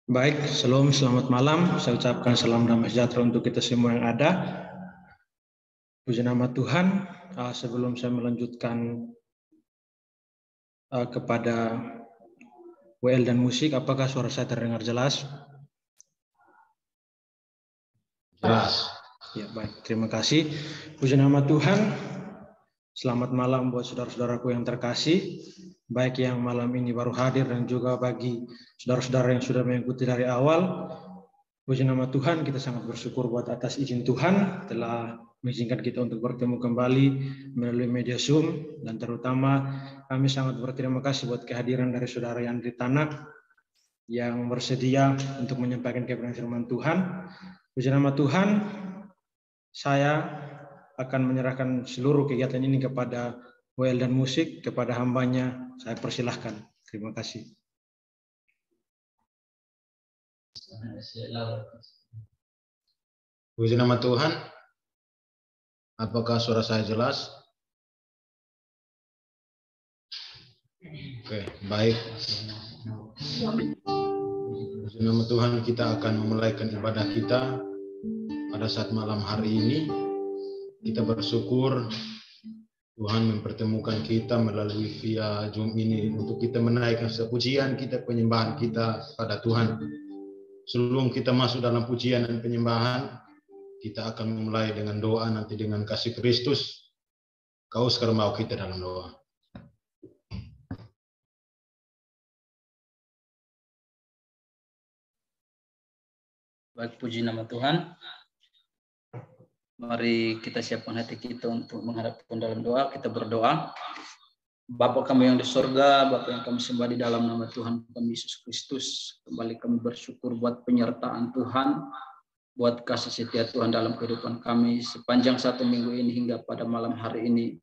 Baik, selamat malam. Saya ucapkan salam damai sejahtera untuk kita semua yang ada. Puji nama Tuhan. Sebelum saya melanjutkan kepada WL dan musik, apakah suara saya terdengar jelas? Jelas. Ya, baik. Terima kasih. Puji nama Tuhan. Selamat malam buat saudara-saudaraku yang terkasih, baik yang malam ini baru hadir dan juga bagi saudara-saudara yang sudah mengikuti dari awal. Puji nama Tuhan, kita sangat bersyukur buat atas izin Tuhan telah mengizinkan kita untuk bertemu kembali melalui media Zoom, dan terutama kami sangat berterima kasih buat kehadiran dari saudara Yandri Tanak yang bersedia untuk menyampaikan kebenaran firman Tuhan. Puji nama Tuhan, saya akan menyerahkan seluruh kegiatan ini kepada WL dan musik, kepada hambanya. Saya persilahkan. Terima kasih. Puji nama Tuhan. Apakah suara saya jelas? Oke, baik. Puji nama Tuhan, kita akan memulaikan ibadah kita pada saat malam hari ini. Kita bersyukur Tuhan mempertemukan kita melalui via Zoom ini untuk kita menaikkan pujian kita, penyembahan kita pada Tuhan. Sebelum kita masuk dalam pujian dan penyembahan, kita akan memulai dengan doa nanti dengan kasih Kristus. Kau sekarang mau kita dalam doa. Baik, puji nama Tuhan. Mari kita siapkan hati kita untuk menghadapkan dalam doa. Kita berdoa. Bapa kami yang di surga, Bapa yang kami sembah di dalam nama Tuhan kami Yesus Kristus. Kembali kami bersyukur buat penyertaan Tuhan, buat kasih setia Tuhan dalam kehidupan kami sepanjang satu minggu ini hingga pada malam hari ini.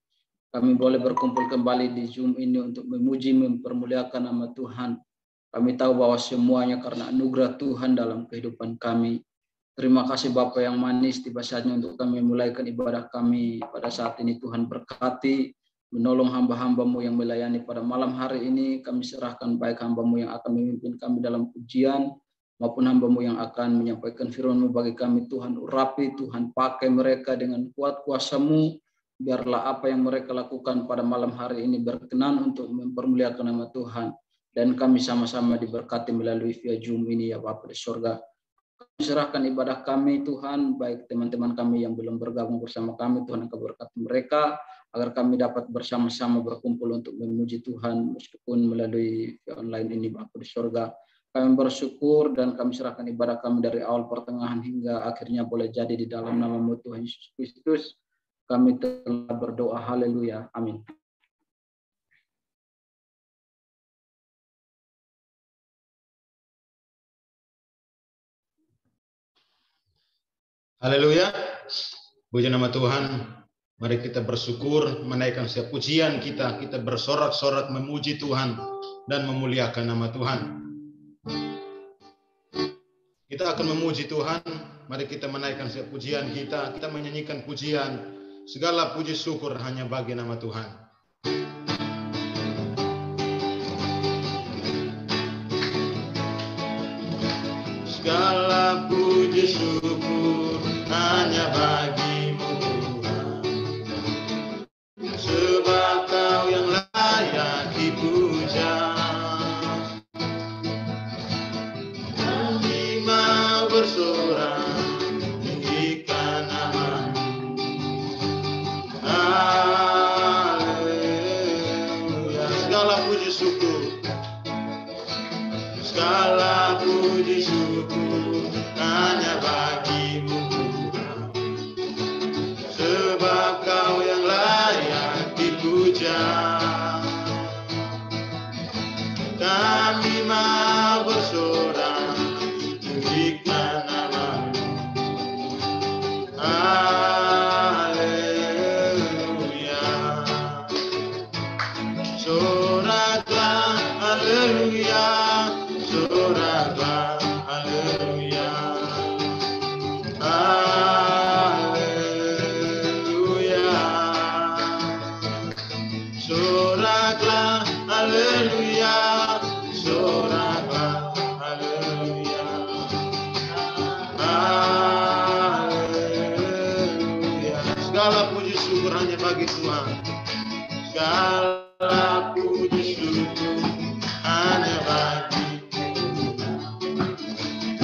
Kami boleh berkumpul kembali di Zoom ini untuk memuji, mempermuliakan nama Tuhan. Kami tahu bahwa semuanya karena anugerah Tuhan dalam kehidupan kami. Terima kasih Bapa yang manis, tiba saatnya untuk kami memulaikan ibadah kami pada saat ini. Tuhan berkati, menolong hamba-hamba-Mu yang melayani pada malam hari ini. Kami serahkan baik hamba-Mu yang akan memimpin kami dalam pujian, maupun hamba-Mu yang akan menyampaikan firman-Mu bagi kami. Tuhan urapi, Tuhan pakai mereka dengan kuat kuasa-Mu. Biarlah apa yang mereka lakukan pada malam hari ini berkenan untuk mempermuliakan nama Tuhan. Dan kami sama-sama diberkati melalui via Zoom ini ya Bapa di surga. Kami serahkan ibadah kami Tuhan, baik teman-teman kami yang belum bergabung bersama kami, Tuhan Engkau berkati mereka, agar kami dapat bersama-sama berkumpul untuk memuji Tuhan meskipun melalui via online ini Bapa di surga. Kami bersyukur dan kami serahkan ibadah kami dari awal pertengahan hingga akhirnya boleh jadi di dalam nama-Mu Tuhan Yesus Kristus. Kami telah berdoa, haleluya, amin. Haleluya. Puji nama Tuhan. Mari kita bersyukur, menaikkan setiap pujian kita. Kita bersorak-sorak memuji Tuhan dan memuliakan nama Tuhan. Kita akan memuji Tuhan. Mari kita menaikkan setiap pujian kita. Kita menyanyikan pujian. Segala puji syukur hanya bagi nama Tuhan. Segala puji syukur hanya bagi-Mu Tuhan, sebab Kau yang layak dipuja. Kami mau bersorak tinggikan nama-Mu. Haleluya. Segala puji syukur, segala puji syukur hanya bagi-Mu Tuhan, sebab Kau yang layak dipuja. Kami mau bersorak tinggikan nama-Mu. Haleluya. Soraklah, haleluya. Soraklah, haleluya. Haleluya. Soraklah, haleluya. Soraklah, haleluya. bagi Tuhan. Segala puji syukur hanya bagi-Mu,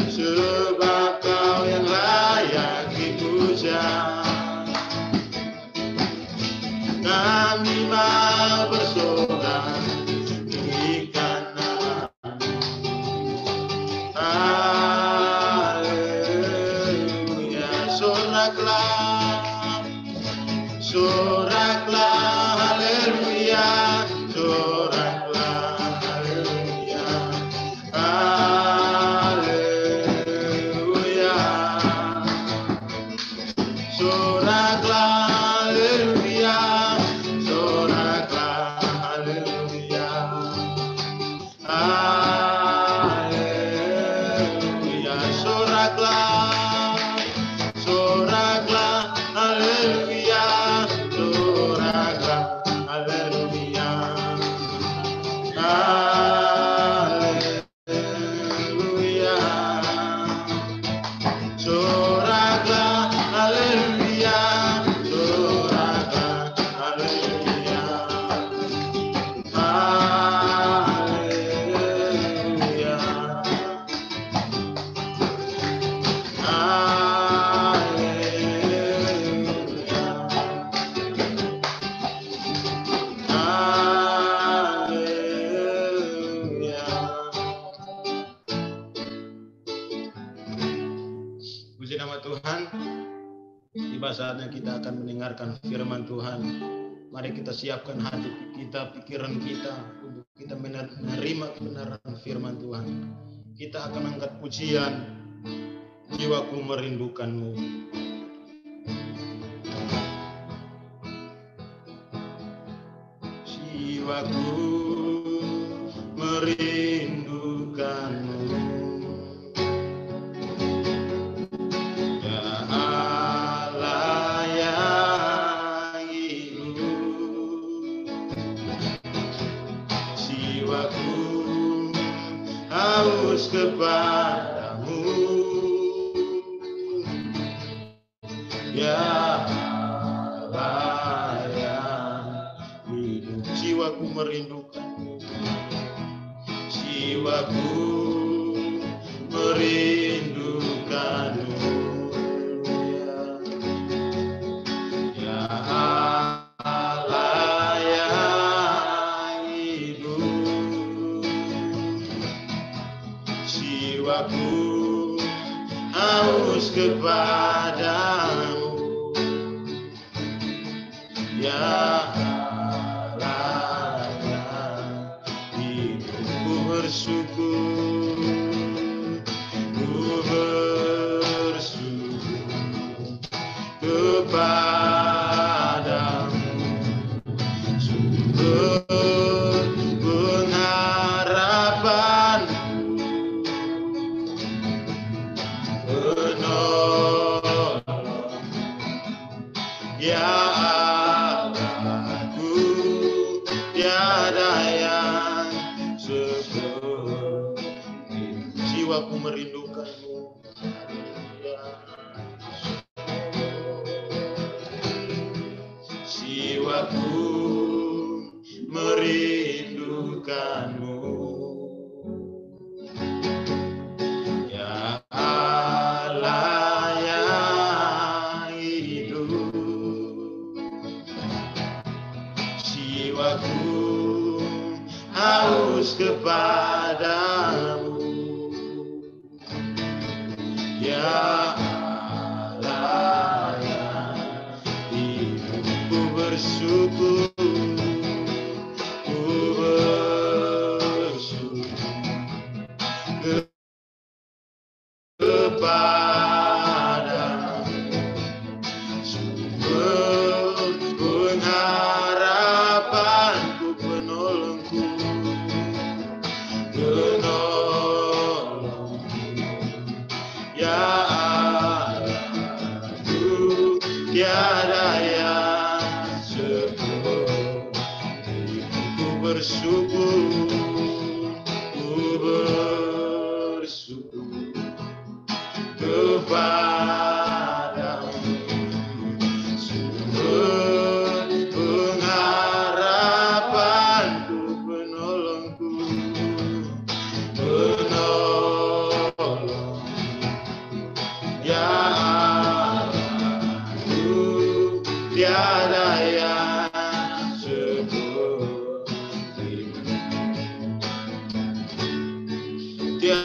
sebab Kau yang layak dipuja. Kami mau bersorak tinggikan nama-Mu. Haleluya. Soraklah, soraklah, haleluya. Soraklah, haleluya. Haleluya. Soraklah, haleluya. Soraklah, haleluya. Haleluya. Soraklah, soraklah, haleluya. Soraklah, haleluya. Haleluya. Soraklah, haleluya. Soraklah, haleluya. Haleluya. Haleluya. Puji nama Tuhan. Tiba saatnya kita akan mendengarkan firman Tuhan. Mari kita siapkan hati kita, pikiran kita untuk kita menerima kebenaran firman Tuhan. Kita akan angkat pujian, jiwaku merindukan-Mu. Jiwaku merindukan-Mu, ya Allah yang hidup. Jiwaku haus kepada-Mu, ya Allah yang hidup. Jiwaku merindukan-Mu, jiwaku merindukan-Mu, ya Allah yang hidup. Jiwaku haus kepada-Mu, ya Allah yang hidup. Ku bersyukur, ku bersyukur kepada-Mu, sumber pengharapanku, penolong, ya Allahku, tiada yang seperti. Jiwaku merindukan-Mu, jiwaku merindukan-Mu, ya Allah yang hidup. Jiwaku haus kepada-Mu, ya Allah yang hidup. Ku bersyukur, ku bersyukur kepada-Mu, sumber pengharapanku, penolongku, penolong, ya Allahku, tiada yang seperti. Ku bersyukur, ku bersyukur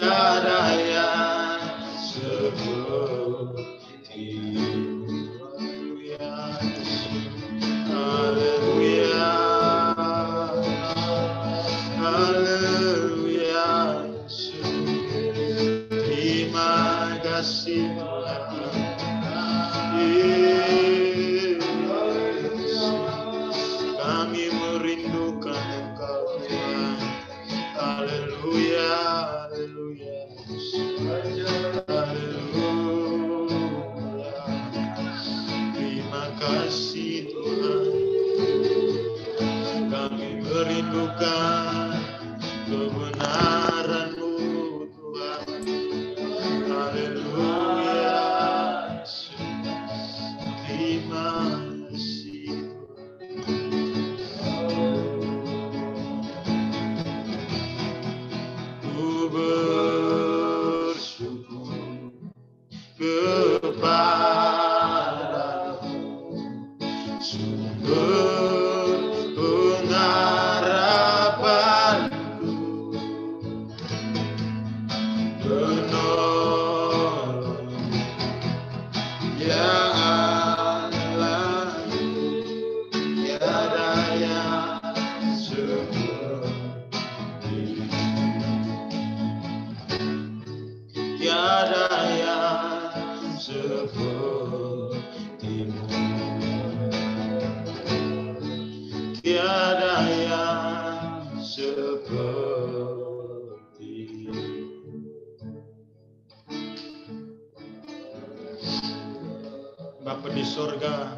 tiada yang seperti. Haleluya, haleluya, terima kasih Tuhan. Kami merindukan Engkau Tuhan. Haleluya, haleluya, haleluya. Terima kasih Tuhan. Kami merindukan kebenaran-Mu Tuhan. Haleluya. Terima kasih Tuhan. Ku bersyukur kepada-Mu, sumber pengharapanku, penolong ya Allahku, tiada yang seperti, tiada yang seperti-Mu, tiada yang seperti. Bapa di sorga,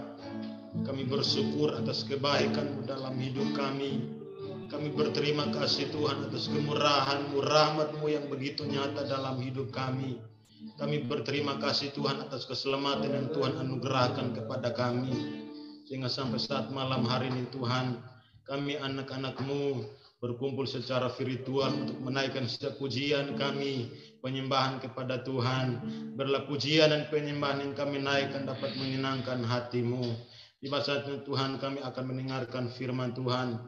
kami bersyukur atas kebaikan-Mu dalam hidup kami. Kami berterima kasih Tuhan atas kemurahan-Mu, rahmat-Mu yang begitu nyata dalam hidup kami. Kami berterima kasih Tuhan atas keselamatan yang Tuhan anugerahkan kepada kami. Sehingga sampai saat malam hari ini Tuhan, kami anak-anak-Mu berkumpul secara virtual untuk menaikkan setiap pujian kami, penyembahan kepada Tuhan. Biarlah pujian dan penyembahan yang kami naikkan dapat menyenangkan hati-Mu. Di saatnya Tuhan kami akan mendengarkan firman Tuhan.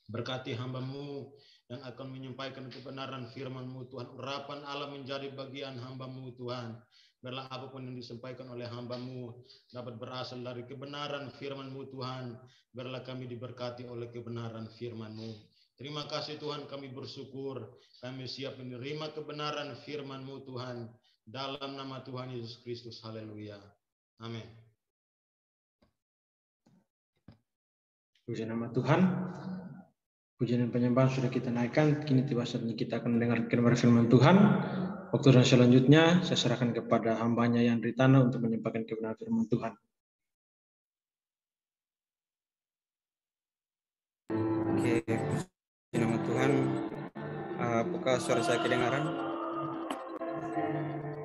Berkati hamba-Mu yang akan menyampaikan kebenaran firman-Mu Tuhan. Urapan Allah menjadi bagian hamba-Mu Tuhan. Biarlah apapun yang disampaikan oleh hamba-Mu dapat berasal dari kebenaran firman-Mu Tuhan. Biarlah kami diberkati oleh kebenaran firman-Mu. Terima kasih Tuhan, kami bersyukur. Kami siap menerima kebenaran firman-Mu Tuhan. Dalam nama Tuhan Yesus Kristus. Haleluya. Amin. Puji nama Tuhan. Pujian dan penyembahan sudah kita naikkan. Kini tiba saatnya kita akan mendengarkan firman Tuhan. Waktu dan selanjutnya saya serahkan kepada hambanya yang di tanah untuk menyampaikan kebenaran firman Tuhan. Oke, puji nama Tuhan. Apakah suara saya kedengaran?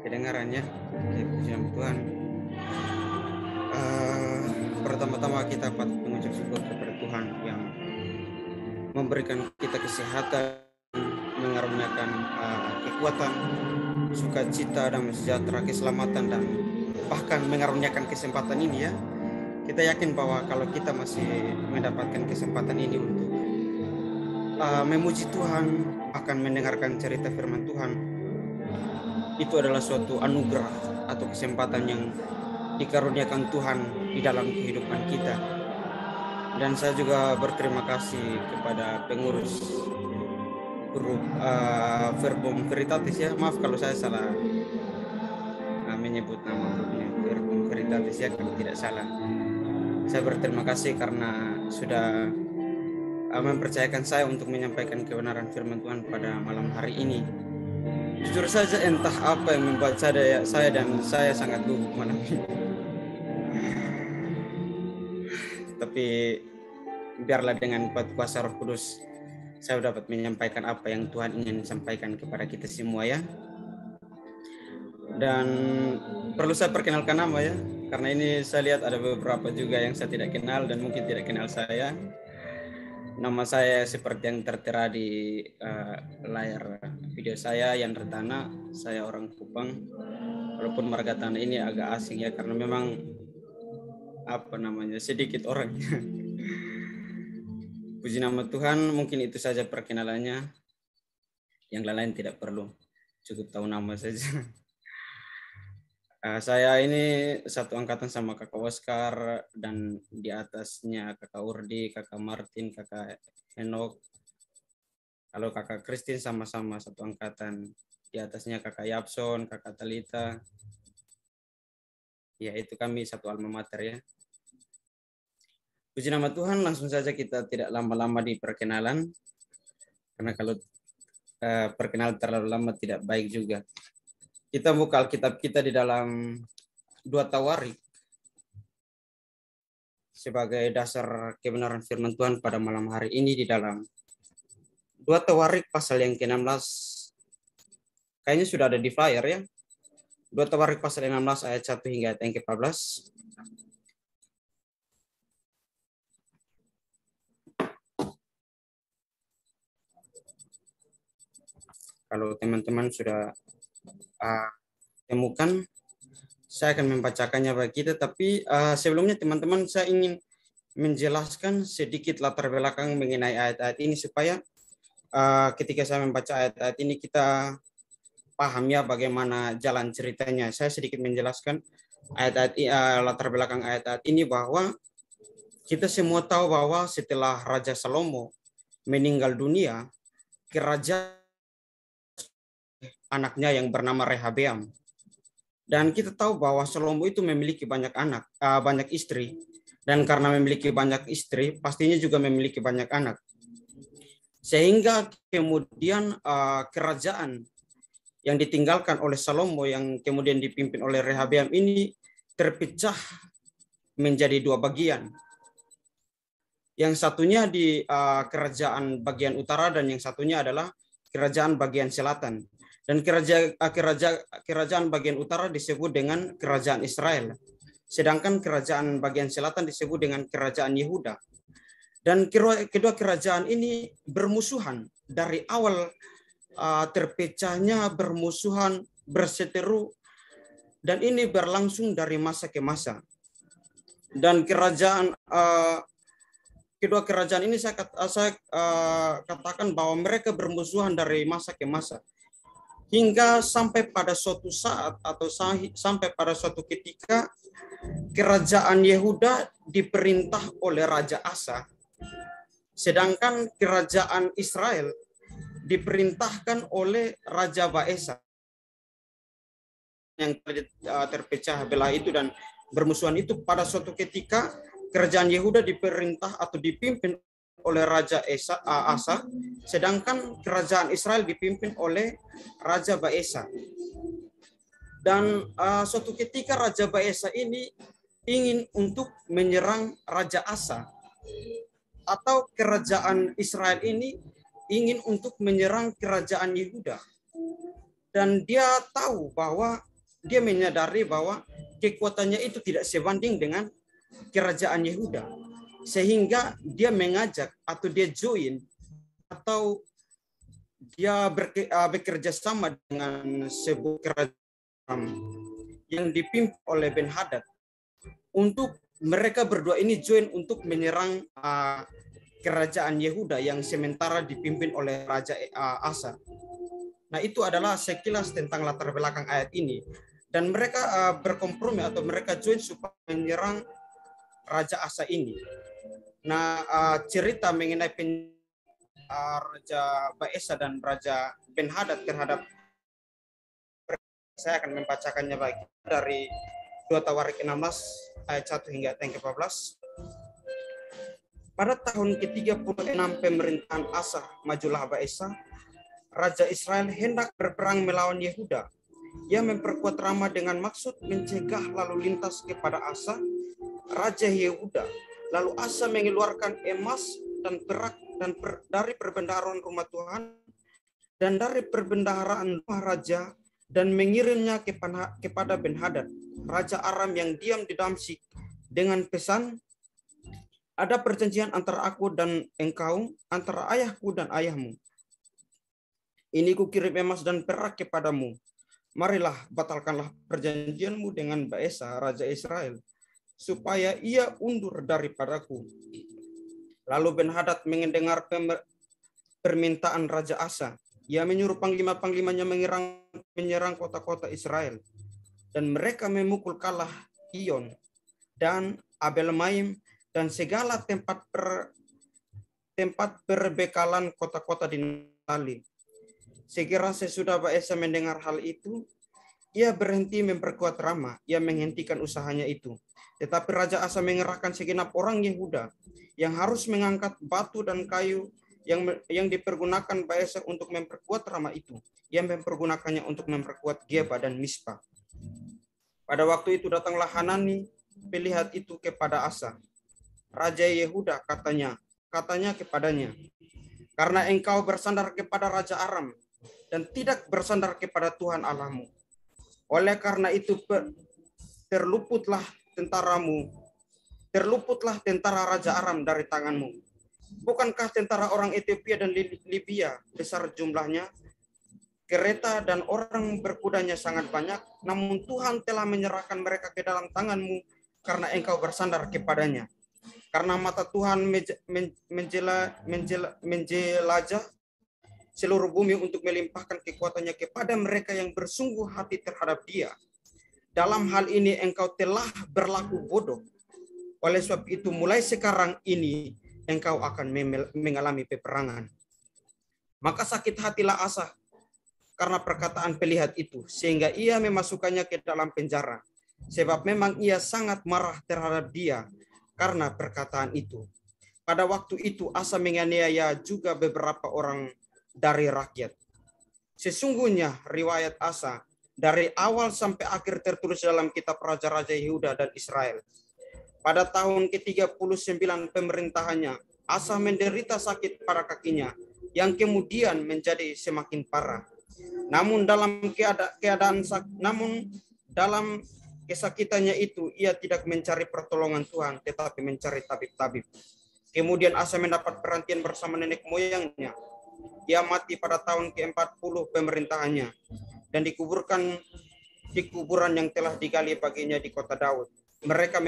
Kedengarannya? Oke, puji nama Tuhan. Pertama-tama kita patut mengucap syukur kepada Tuhan yang memberikan kita kesehatan, mengaruniakan kekuatan, sukacita dan sejahtera, keselamatan, dan bahkan mengaruniakan kesempatan ini ya. Kita yakin bahwa kalau kita masih mendapatkan kesempatan ini untuk memuji Tuhan, akan mendengarkan cerita firman Tuhan, itu adalah suatu anugerah atau kesempatan yang dikaruniakan Tuhan di dalam kehidupan kita. Dan saya juga berterima kasih kepada pengurus grup Verbum Veritatis ya. Maaf kalau saya salah menyebut nama grupnya Verbum Veritatis ya, kalau tidak salah. Saya berterima kasih karena sudah mempercayakan saya untuk menyampaikan kebenaran firman Tuhan pada malam hari ini. Jujur saja entah apa yang membuat saya sangat gugup malam ini. Tapi biarlah dengan kuasa Roh Kudus saya dapat menyampaikan apa yang Tuhan ingin sampaikan kepada kita semua ya. Dan perlu saya perkenalkan nama ya, karena ini saya lihat ada beberapa juga yang saya tidak kenal dan mungkin tidak kenal saya. Nama saya seperti yang tertera di layar video saya, Yandra Tana. Saya orang Kupang. Walaupun marga Tana ini agak asing ya, karena memang sedikit orangnya. Puji nama Tuhan, mungkin itu saja perkenalannya. Yang lain tidak perlu. cukup tahu nama saja. Saya ini satu angkatan sama kakak Oscar, dan di atasnya kakak Urdi, kakak Martin, kakak Henok. Kalau kakak Christine sama-sama satu angkatan. Di atasnya kakak Yapson, kakak Talita. Ya, itu kami satu alma mater ya. Puji nama Tuhan, langsung saja kita tidak lama-lama di perkenalan. Karena kalau perkenalan terlalu lama tidak baik juga. Kita buka Alkitab kita di dalam 2 Tawarik sebagai dasar kebenaran firman Tuhan pada malam hari ini di dalam 2 Tawarik pasal yang ke-16. Kayaknya sudah ada di flyer ya. 2 Tawarik pasal 16 ayat 1 hingga ayat yang ke-14. Kalau teman-teman sudah temukan, saya akan membacakannya bagi kita. Tapi sebelumnya teman-teman, saya ingin menjelaskan sedikit latar belakang mengenai ayat-ayat ini supaya ketika saya membaca ayat-ayat ini kita paham ya bagaimana jalan ceritanya. Saya sedikit menjelaskan ayat-ayat latar belakang ayat-ayat ini, bahwa kita semua tahu bahwa setelah Raja Salomo meninggal dunia, kerajaan anaknya yang bernama Rehabeam. Dan kita tahu bahwa Salomo itu memiliki banyak anak, banyak istri. Dan karena memiliki banyak istri, pastinya juga memiliki banyak anak. Sehingga kemudian kerajaan yang ditinggalkan oleh Salomo yang kemudian dipimpin oleh Rehabeam ini terpecah menjadi 2 bagian. Yang satunya di kerajaan bagian utara dan yang satunya adalah kerajaan bagian selatan. Dan kerajaan bagian utara disebut dengan kerajaan Israel. Sedangkan kerajaan bagian selatan disebut dengan kerajaan Yehuda. Dan kedua kerajaan ini bermusuhan. Dari awal terpecahnya bermusuhan, berseteru. Dan ini berlangsung dari masa ke masa. Dan kedua kerajaan ini saya katakan bahwa mereka bermusuhan dari masa ke masa. Hingga sampai pada suatu saat atau sampai pada suatu ketika kerajaan Yehuda diperintah oleh Raja Asa. Sedangkan kerajaan Israel diperintahkan oleh Raja Baesa. Yang terpecah belah itu dan bermusuhan itu, pada suatu ketika kerajaan Yehuda diperintah atau dipimpin oleh Raja Asa, sedangkan kerajaan Israel dipimpin oleh Raja Baesa. Dan suatu ketika Raja Baesa ini ingin untuk menyerang Raja Asa, atau kerajaan Israel ini ingin untuk menyerang kerajaan Yehuda. Dan dia tahu bahwa, dia menyadari bahwa kekuatannya itu tidak sebanding dengan kerajaan Yehuda. Sehingga dia mengajak atau dia join atau dia bekerja sama dengan sebuah kerajaan yang dipimpin oleh Ben-Hadad, untuk mereka berdua ini join untuk menyerang kerajaan Yehuda yang sementara dipimpin oleh Raja Asa. Nah, itu adalah sekilas tentang latar belakang ayat ini. Dan mereka berkompromi atau mereka join supaya menyerang Raja Asa ini. Nah, cerita mengenai Raja Baesa dan Raja Ben-Hadad terhadap, saya akan membacakannya bagi dari 2 Tawarik 16 ayat 1 hingga ayat 14. Pada tahun ke-36 pemerintahan Asa, majulah Baesa, Raja Israel hendak berperang melawan Yehuda. Ia memperkuat Rama dengan maksud mencegah lalu lintas kepada Asa, Raja Yehuda. Lalu Asa mengeluarkan emas dan perak dari perbendaharaan rumah Tuhan dan dari perbendaharaan rumah raja, dan mengirimnya kepada Ben-Hadad, Raja Aram yang diam di Damsyik, dengan pesan, ada perjanjian antara aku dan engkau, antara ayahku dan ayahmu. Ini kukirim emas dan perak kepadamu. Marilah batalkanlah perjanjianmu dengan Baesa, Raja Israel, supaya ia undur daripadaku. Lalu Ben-Hadad mendengar permintaan Raja Asa. Ia menyuruh panglima-panglimanya menyerang kota-kota Israel. Dan mereka memukul kalah Iyon dan Abel-Maim dan segala tempat perbekalan kota-kota di Naftali. Segera sesudah Baesa mendengar hal itu, ia berhenti memperkuat Rama. Ia menghentikan usahanya itu. Tetapi Raja Asa mengerahkan segenap orang Yehuda yang harus mengangkat batu dan kayu yang dipergunakan Baesa untuk memperkuat Rama itu. Ia mempergunakannya untuk memperkuat Geba dan Mispa. Pada waktu itu datanglah Hanani pelihat itu kepada Asa, Raja Yehuda, katanya kepadanya, karena engkau bersandar kepada Raja Aram dan tidak bersandar kepada Tuhan Allahmu. Oleh karena itu terluputlah tentara Raja Aram dari tanganmu. Bukankah tentara orang Ethiopia dan Libya besar jumlahnya? Kereta dan orang berkudanya sangat banyak, namun Tuhan telah menyerahkan mereka ke dalam tanganmu karena engkau bersandar kepadanya. Karena mata Tuhan menjelajah seluruh bumi untuk melimpahkan kekuatannya kepada mereka yang bersungguh hati terhadap Dia. Dalam hal ini engkau telah berlaku bodoh. Oleh sebab itu mulai sekarang ini engkau akan mengalami peperangan. Maka sakit hatilah Asa karena perkataan pelihat itu, sehingga ia memasukkannya ke dalam penjara. Sebab memang ia sangat marah terhadap dia karena perkataan itu. Pada waktu itu Asa menganiaya juga beberapa orang dari rakyat. Sesungguhnya riwayat Asa dari awal sampai akhir tertulis dalam kitab Raja-Raja Yehuda dan Israel. Pada tahun ke-39 pemerintahannya, Asa menderita sakit pada kakinya, yang kemudian menjadi semakin parah. Namun dalam kesakitannya itu ia tidak mencari pertolongan Tuhan, tetapi mencari tabib-tabib. Kemudian Asa mendapat perhentian bersama nenek moyangnya. Ia mati pada tahun ke-40 pemerintahannya dan dikuburkan di kuburan yang telah digali baginya di kota Daud. Mereka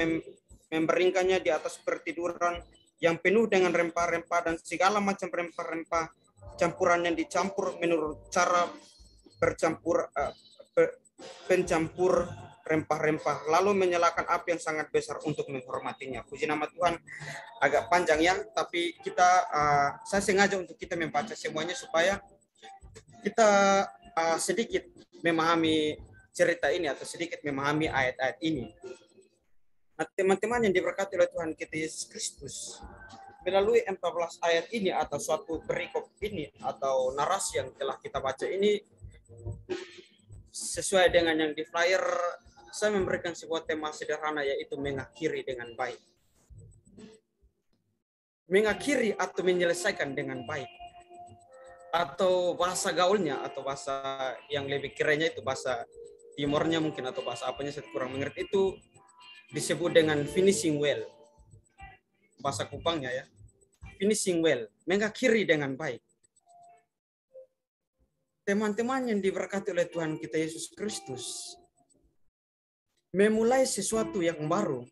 memberingkannya di atas pertiduran yang penuh dengan rempah-rempah dan segala macam rempah-rempah campuran yang dicampur menurut cara pencampur rempah-rempah, lalu menyalakan api yang sangat besar untuk menghormatinya. Puji nama Tuhan. Agak panjang ya, tapi saya sengaja untuk kita membaca semuanya supaya kita sedikit memahami cerita ini atau sedikit memahami ayat-ayat ini. Nah, teman-teman yang diberkati oleh Tuhan kita Yesus Kristus, melalui 14 ayat ini atau suatu perikop ini atau narasi yang telah kita baca ini, sesuai dengan yang di flyer, saya memberikan sebuah tema sederhana, yaitu mengakhiri dengan baik. Mengakhiri atau menyelesaikan dengan baik. Atau bahasa gaulnya, atau bahasa yang lebih kerennya itu bahasa timurnya mungkin, atau bahasa apanya saya kurang mengerti, itu disebut dengan finishing well. Bahasa Kupangnya ya. Finishing well, mengakhiri dengan baik. Teman-teman yang diberkati oleh Tuhan kita Yesus Kristus, memulai sesuatu yang baru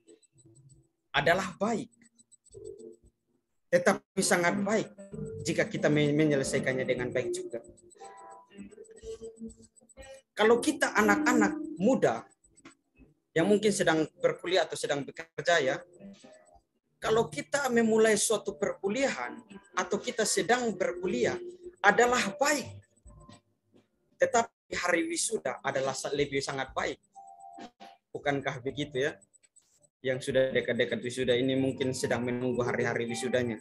adalah baik. Tetapi sangat baik jika kita menyelesaikannya dengan baik juga. Kalau kita anak-anak muda yang mungkin sedang berkuliah atau sedang bekerja ya, kalau kita memulai suatu perkuliahan atau kita sedang berkuliah adalah baik. Tetapi hari wisuda adalah lebih sangat baik. Bukankah begitu ya? Yang sudah dekat-dekat wisuda ini mungkin sedang menunggu hari-hari wisudanya.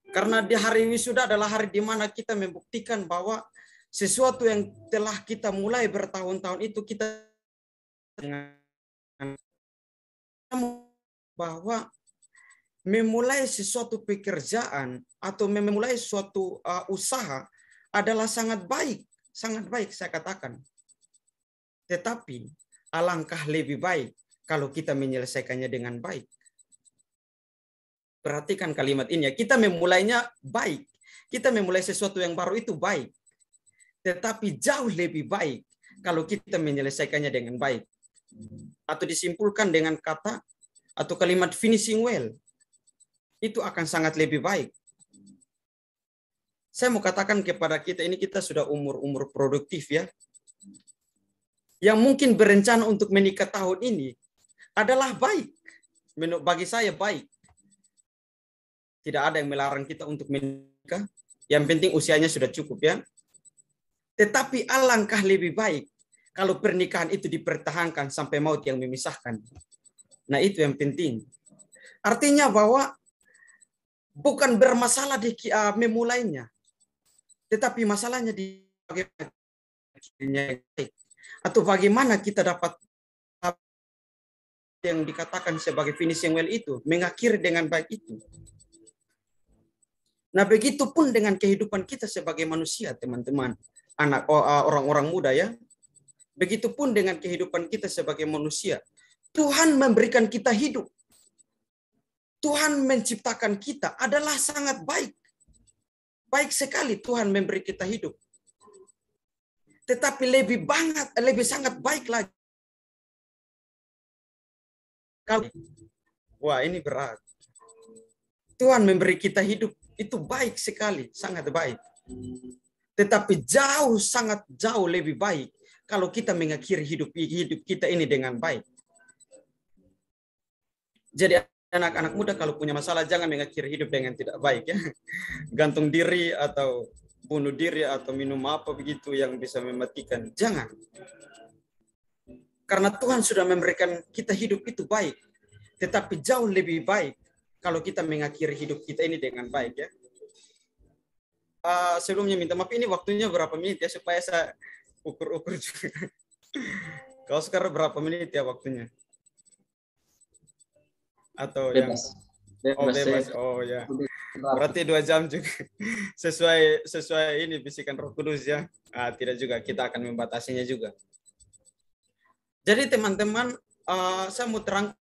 Karena di hari wisuda adalah hari di mana kita membuktikan bahwa sesuatu yang telah kita mulai bertahun-tahun itu kita bahwa memulai sesuatu pekerjaan atau memulai suatu usaha adalah sangat baik saya katakan. Tetapi alangkah lebih baik kalau kita menyelesaikannya dengan baik. Perhatikan kalimat ini ya, kita memulainya baik. Kita memulai sesuatu yang baru itu baik. Tetapi jauh lebih baik kalau kita menyelesaikannya dengan baik. Atau disimpulkan dengan kata atau kalimat finishing well. Itu akan sangat lebih baik. Saya mau katakan kepada kita, ini kita sudah umur-umur produktif ya. Yang mungkin berencana untuk menikah tahun ini adalah baik. Bagi saya baik. Tidak ada yang melarang kita untuk menikah. Yang penting usianya sudah cukup ya. Tetapi alangkah lebih baik kalau pernikahan itu dipertahankan sampai maut yang memisahkan. Nah itu yang penting. Artinya bahwa bukan bermasalah di memulainya. Tetapi masalahnya di bagaimana atau bagaimana kita dapat yang dikatakan sebagai finishing well itu, mengakhiri dengan baik itu. Nah, begitupun dengan kehidupan kita sebagai manusia, teman-teman, orang-orang muda ya. Begitupun dengan kehidupan kita sebagai manusia. Tuhan memberikan kita hidup. Tuhan menciptakan kita adalah sangat baik. Baik sekali Tuhan memberi kita hidup. Tetapi lebih sangat baik lagi. Wah, ini berat. Tuhan memberi kita hidup itu baik sekali, sangat baik. Tetapi sangat jauh lebih baik kalau kita mengakhiri hidup kita ini dengan baik. Jadi anak-anak muda kalau punya masalah jangan mengakhiri hidup dengan tidak baik ya. Gantung diri atau bunuh diri atau minum apa begitu yang bisa mematikan. Jangan. Karena Tuhan sudah memberikan kita hidup itu baik. Tetapi jauh lebih baik kalau kita mengakhiri hidup kita ini dengan baik ya. Sebelumnya minta maaf, ini waktunya berapa menit ya supaya saya ukur-ukur juga. Kalau sekarang berapa menit ya waktunya? Atau Bebas. yang bebas. Oh ya. Berarti 2 jam juga. Sesuai ini bisikan Roh Kudus ya. Tidak juga, kita akan membatasinya juga. Jadi teman-teman, saya mau terang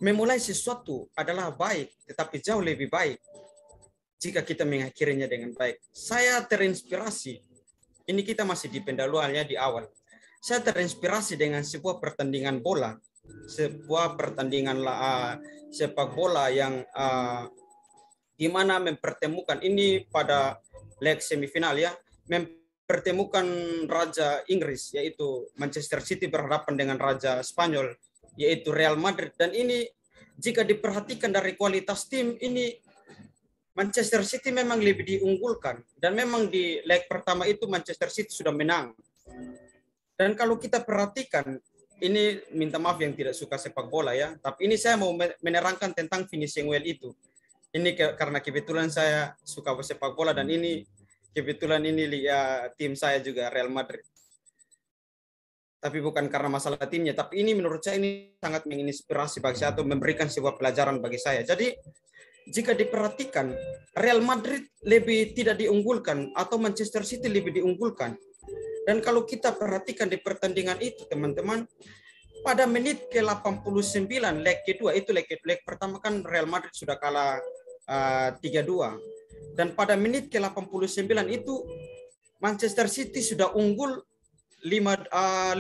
memulai sesuatu adalah baik, tetapi jauh lebih baik jika kita mengakhirinya dengan baik. Saya terinspirasi, ini kita masih di pendahuluannya di awal. Saya terinspirasi dengan sebuah pertandingan bola, sebuah pertandingan sepak bola yang di mana mempertemukan ini pada leg semifinal ya, mempertemukan Raja Inggris yaitu Manchester City berhadapan dengan Raja Spanyol yaitu Real Madrid. Dan ini jika diperhatikan dari kualitas tim ini Manchester City memang lebih diunggulkan dan memang di leg pertama itu Manchester City sudah menang. Dan kalau kita perhatikan ini minta maaf yang tidak suka sepak bola ya, tapi ini saya mau menerangkan tentang finishing well itu. Ini karena kebetulan saya suka sepak bola dan ini kebetulan ini ya, tim saya juga Real Madrid. Tapi bukan karena masalah timnya, tapi ini menurut saya ini sangat menginspirasi bagi saya atau memberikan sebuah pelajaran bagi saya. Jadi jika diperhatikan Real Madrid lebih tidak diunggulkan atau Manchester City lebih diunggulkan. Dan kalau kita perhatikan di pertandingan itu teman-teman, pada menit ke-89 leg kedua itu leg pertama kan Real Madrid sudah kalah 3-2. Dan pada menit ke-89 itu Manchester City sudah unggul 5-2.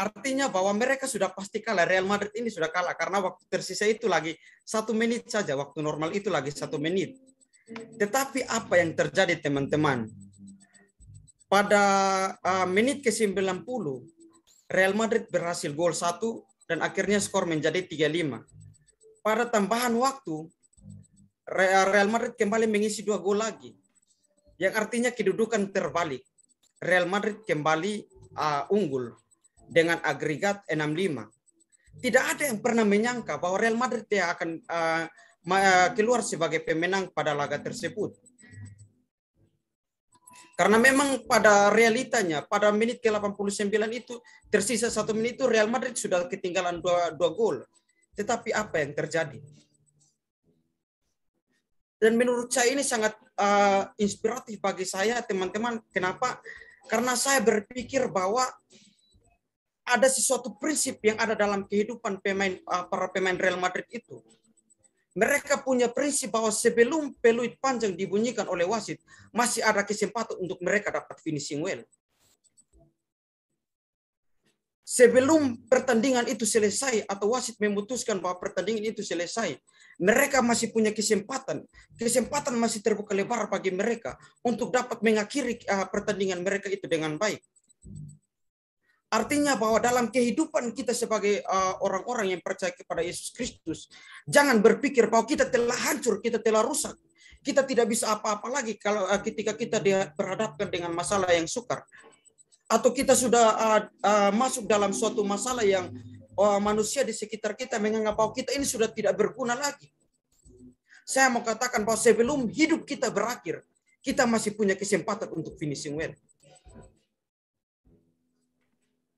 Artinya bahwa mereka sudah pasti kalah. Real Madrid ini sudah kalah karena waktu tersisa itu lagi 1 menit saja. Waktu normal itu lagi 1 menit. Tetapi apa yang terjadi teman-teman? Pada menit ke-90 Real Madrid berhasil gol 1 dan akhirnya skor menjadi 3-5. Pada tambahan waktu Real Madrid kembali mengisi 2 gol lagi. Yang artinya kedudukan terbalik. Real Madrid kembali unggul dengan agregat 6-5. Tidak ada yang pernah menyangka bahwa Real Madrid akan keluar sebagai pemenang pada laga tersebut. Karena memang pada realitanya, pada menit ke-89 itu, tersisa 1 menit itu Real Madrid sudah ketinggalan 2 gol. Tetapi apa yang terjadi? Dan menurut saya ini sangat inspiratif bagi saya, teman-teman. Kenapa? Karena saya berpikir bahwa ada sesuatu prinsip yang ada dalam kehidupan para pemain Real Madrid itu. Mereka punya prinsip bahwa sebelum peluit panjang dibunyikan oleh wasit, masih ada kesempatan untuk mereka dapat finishing well. Sebelum pertandingan itu selesai atau wasit memutuskan bahwa pertandingan itu selesai, mereka masih punya kesempatan. Kesempatan masih terbuka lebar bagi mereka untuk dapat mengakhiri pertandingan mereka itu dengan baik. Artinya bahwa dalam kehidupan kita sebagai orang-orang yang percaya kepada Yesus Kristus, jangan berpikir bahwa kita telah hancur, kita telah rusak. Kita tidak bisa apa-apa lagi kalau ketika kita berhadapkan dengan masalah yang sukar. Atau kita sudah masuk dalam suatu masalah yang manusia di sekitar kita menganggap bahwa kita ini sudah tidak berguna lagi. Saya mau katakan bahwa sebelum hidup kita berakhir, kita masih punya kesempatan untuk finishing well.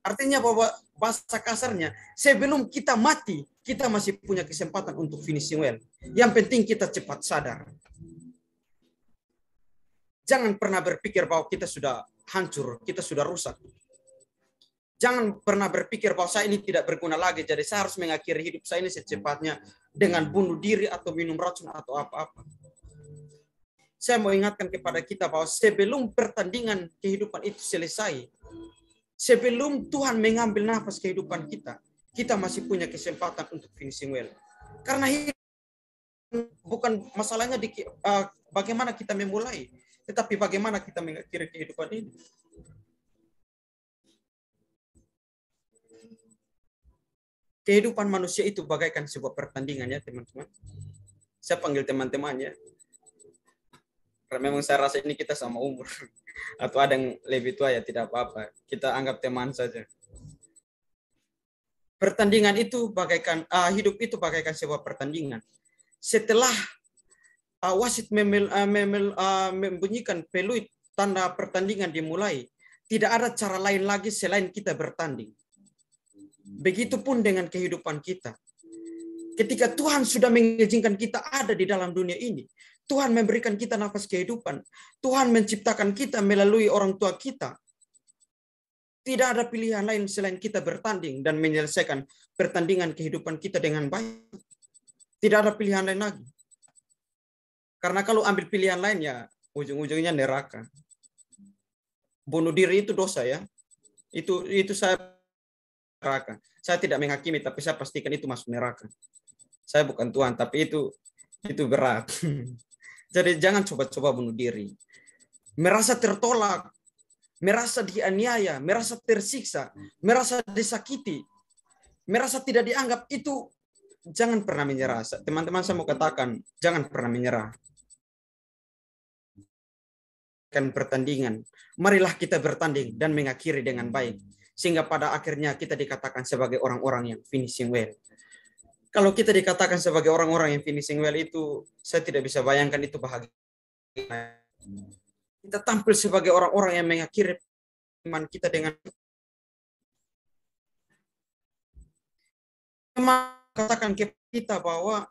Artinya bahwa bahasa kasarnya, sebelum kita mati, kita masih punya kesempatan untuk finishing well. Yang penting kita cepat sadar. Jangan pernah berpikir bahwa kita sudah hancur, kita sudah rusak. Jangan pernah berpikir bahwa saya ini tidak berguna lagi, jadi saya harus mengakhiri hidup saya ini secepatnya dengan bunuh diri atau minum racun atau apa-apa. Saya mau ingatkan kepada kita bahwa sebelum pertandingan kehidupan itu selesai, sebelum Tuhan mengambil nafas kehidupan kita, kita masih punya kesempatan untuk finishing well. Karena hidup bukan masalahnya di bagaimana kita memulai, tetapi bagaimana kita mengakhiri kehidupan ini. Kehidupan manusia itu bagaikan sebuah pertandingan ya teman-teman. Saya panggil teman-temannya. Karena memang saya rasa ini kita sama umur. Atau ada yang lebih tua ya tidak apa-apa. Kita anggap teman saja. Pertandingan itu bagaikan, hidup itu bagaikan sebuah pertandingan. Setelah wasit membunyikan peluit tanda pertandingan dimulai, tidak ada cara lain lagi selain kita bertanding. Begitupun dengan kehidupan kita. Ketika Tuhan sudah mengizinkan kita ada di dalam dunia ini, Tuhan memberikan kita nafas kehidupan, Tuhan menciptakan kita melalui orang tua kita. Tidak ada pilihan lain selain kita bertanding dan menyelesaikan pertandingan kehidupan kita dengan baik. Tidak ada pilihan lain lagi. Karena kalau ambil pilihan lain ya ujung-ujungnya neraka. Bunuh diri itu dosa ya. Itu saya neraka. Saya tidak menghakimi tapi saya pastikan itu masuk neraka. Saya bukan Tuhan tapi itu berat. Jadi jangan coba-coba bunuh diri. Merasa tertolak, merasa dianiaya, merasa tersiksa, merasa disakiti, merasa tidak dianggap, itu jangan pernah menyerah. Teman-teman saya mau katakan, jangan pernah menyerah. Kan pertandingan. Marilah kita bertanding dan mengakhiri dengan baik. Sehingga pada akhirnya kita dikatakan sebagai orang-orang yang finishing well. Kalau kita dikatakan sebagai orang-orang yang finishing well itu, saya tidak bisa bayangkan itu bahagia. Kita tampil sebagai orang-orang yang mengakhiri iman kita dengan katakan ke kita bahwa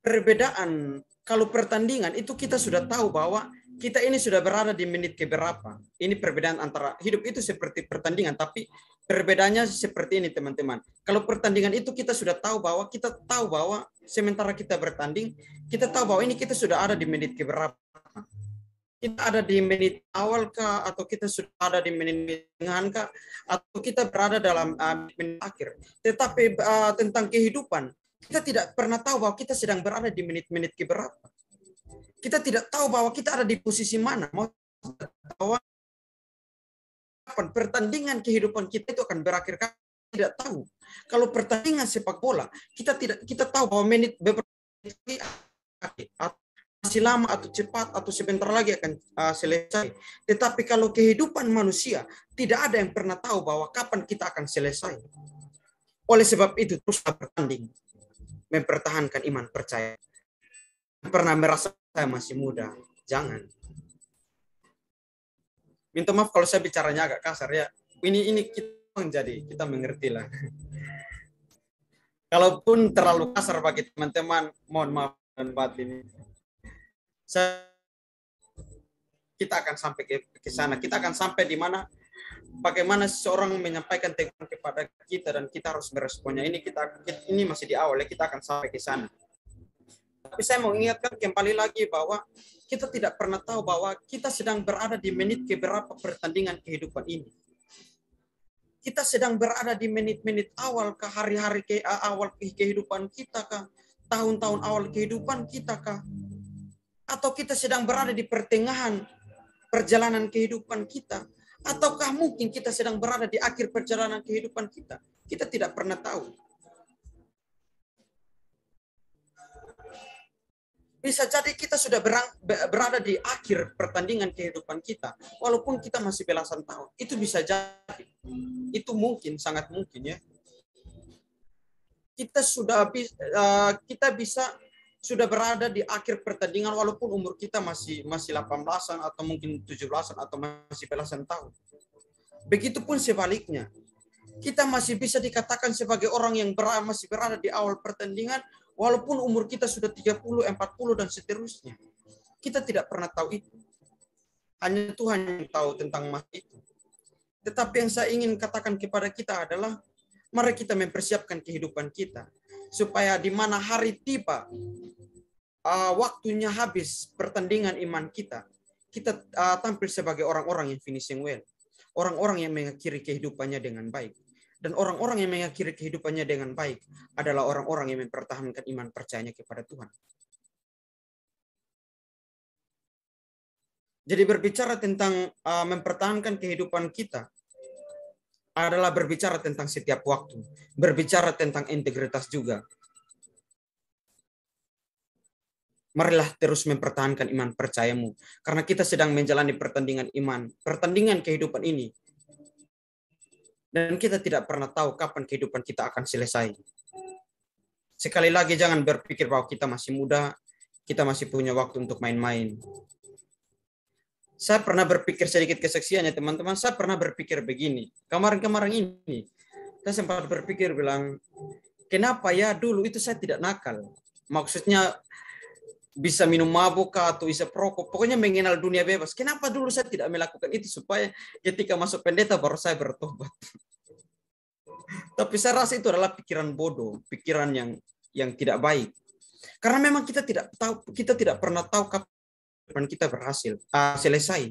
perbedaan kalau pertandingan itu kita sudah tahu bahwa kita ini sudah berada di menit keberapa. Ini perbedaan antara hidup itu seperti pertandingan, tapi perbedaannya seperti ini teman-teman. Kalau pertandingan itu kita sudah tahu bahwa sementara kita bertanding, kita tahu bahwa ini kita sudah ada di menit keberapa. Kita ada di menit awal kah, atau kita sudah ada di menit tengah kah, atau kita berada dalam menit akhir. Tetapi tentang kehidupan, kita tidak pernah tahu bahwa kita sedang berada di menit-menit keberapa. Kita tidak tahu bahwa kita ada di posisi mana. Bahwa pertandingan kehidupan kita itu akan berakhir, tidak tahu. Kalau pertandingan sepak bola, kita tahu bahwa menit beberapa masih lama atau cepat atau sebentar lagi akan selesai. Tetapi kalau kehidupan manusia, tidak ada yang pernah tahu bahwa kapan kita akan selesai. Oleh sebab itu teruslah bertanding, mempertahankan iman percaya. Pernah merasa saya masih muda, jangan. Minta maaf kalau saya bicaranya agak kasar ya. Ini kita mengerti lah. Kalaupun terlalu kasar bagi teman-teman, mohon maaf dan batin. Kita akan sampai ke sana. Kita akan sampai di mana bagaimana seseorang menyampaikan teguran kepada kita dan kita harus meresponnya. Ini masih di awal ya, kita akan sampai ke sana. Tapi saya mau ingatkan kembali lagi bahwa kita tidak pernah tahu bahwa kita sedang berada di menit keberapa pertandingan kehidupan ini. Kita sedang berada di menit-menit awal ke hari-hari awal kehidupan kita kah? Tahun-tahun awal kehidupan kita kah? Atau kita sedang berada di pertengahan perjalanan kehidupan kita? Ataukah mungkin kita sedang berada di akhir perjalanan kehidupan kita? Kita tidak pernah tahu. Bisa jadi kita sudah berada di akhir pertandingan kehidupan kita, walaupun kita masih belasan tahun. Itu bisa jadi. Itu mungkin, sangat mungkin ya. Kita bisa sudah berada di akhir pertandingan walaupun umur kita masih 18-an atau mungkin 17-an atau masih belasan tahun. Begitupun sebaliknya. Kita masih bisa dikatakan sebagai orang yang masih berada di awal pertandingan walaupun umur kita sudah 30, 40 dan seterusnya. Kita tidak pernah tahu itu. Hanya Tuhan yang tahu tentang masa itu. Tetapi yang saya ingin katakan kepada kita adalah mari kita mempersiapkan kehidupan kita supaya di mana hari tiba, waktunya habis pertandingan iman kita, kita tampil sebagai orang-orang yang finishing well, orang-orang yang mengakhiri kehidupannya dengan baik. Dan orang-orang yang mengakhiri kehidupannya dengan baik adalah orang-orang yang mempertahankan iman percayanya kepada Tuhan. Jadi berbicara tentang mempertahankan kehidupan kita adalah berbicara tentang setiap waktu, berbicara tentang integritas juga. Marilah terus mempertahankan iman percayamu, karena kita sedang menjalani pertandingan iman, pertandingan kehidupan ini. Dan kita tidak pernah tahu kapan kehidupan kita akan selesai. Sekali lagi jangan berpikir bahwa kita masih muda, kita masih punya waktu untuk main-main. Saya pernah berpikir sedikit kesaksiannya teman-teman, saya pernah berpikir begini. Kemarin-kemarin ini, saya sempat berpikir bilang, kenapa ya dulu itu saya tidak nakal. Maksudnya bisa minum mabuk atau bisa perokok, pokoknya mengenal dunia bebas. Kenapa dulu saya tidak melakukan itu supaya ketika masuk pendeta baru saya bertobat. Tapi saya rasa itu adalah pikiran bodoh, pikiran yang tidak baik. Karena memang kita tidak pernah tahu kapan kita berhasil selesai.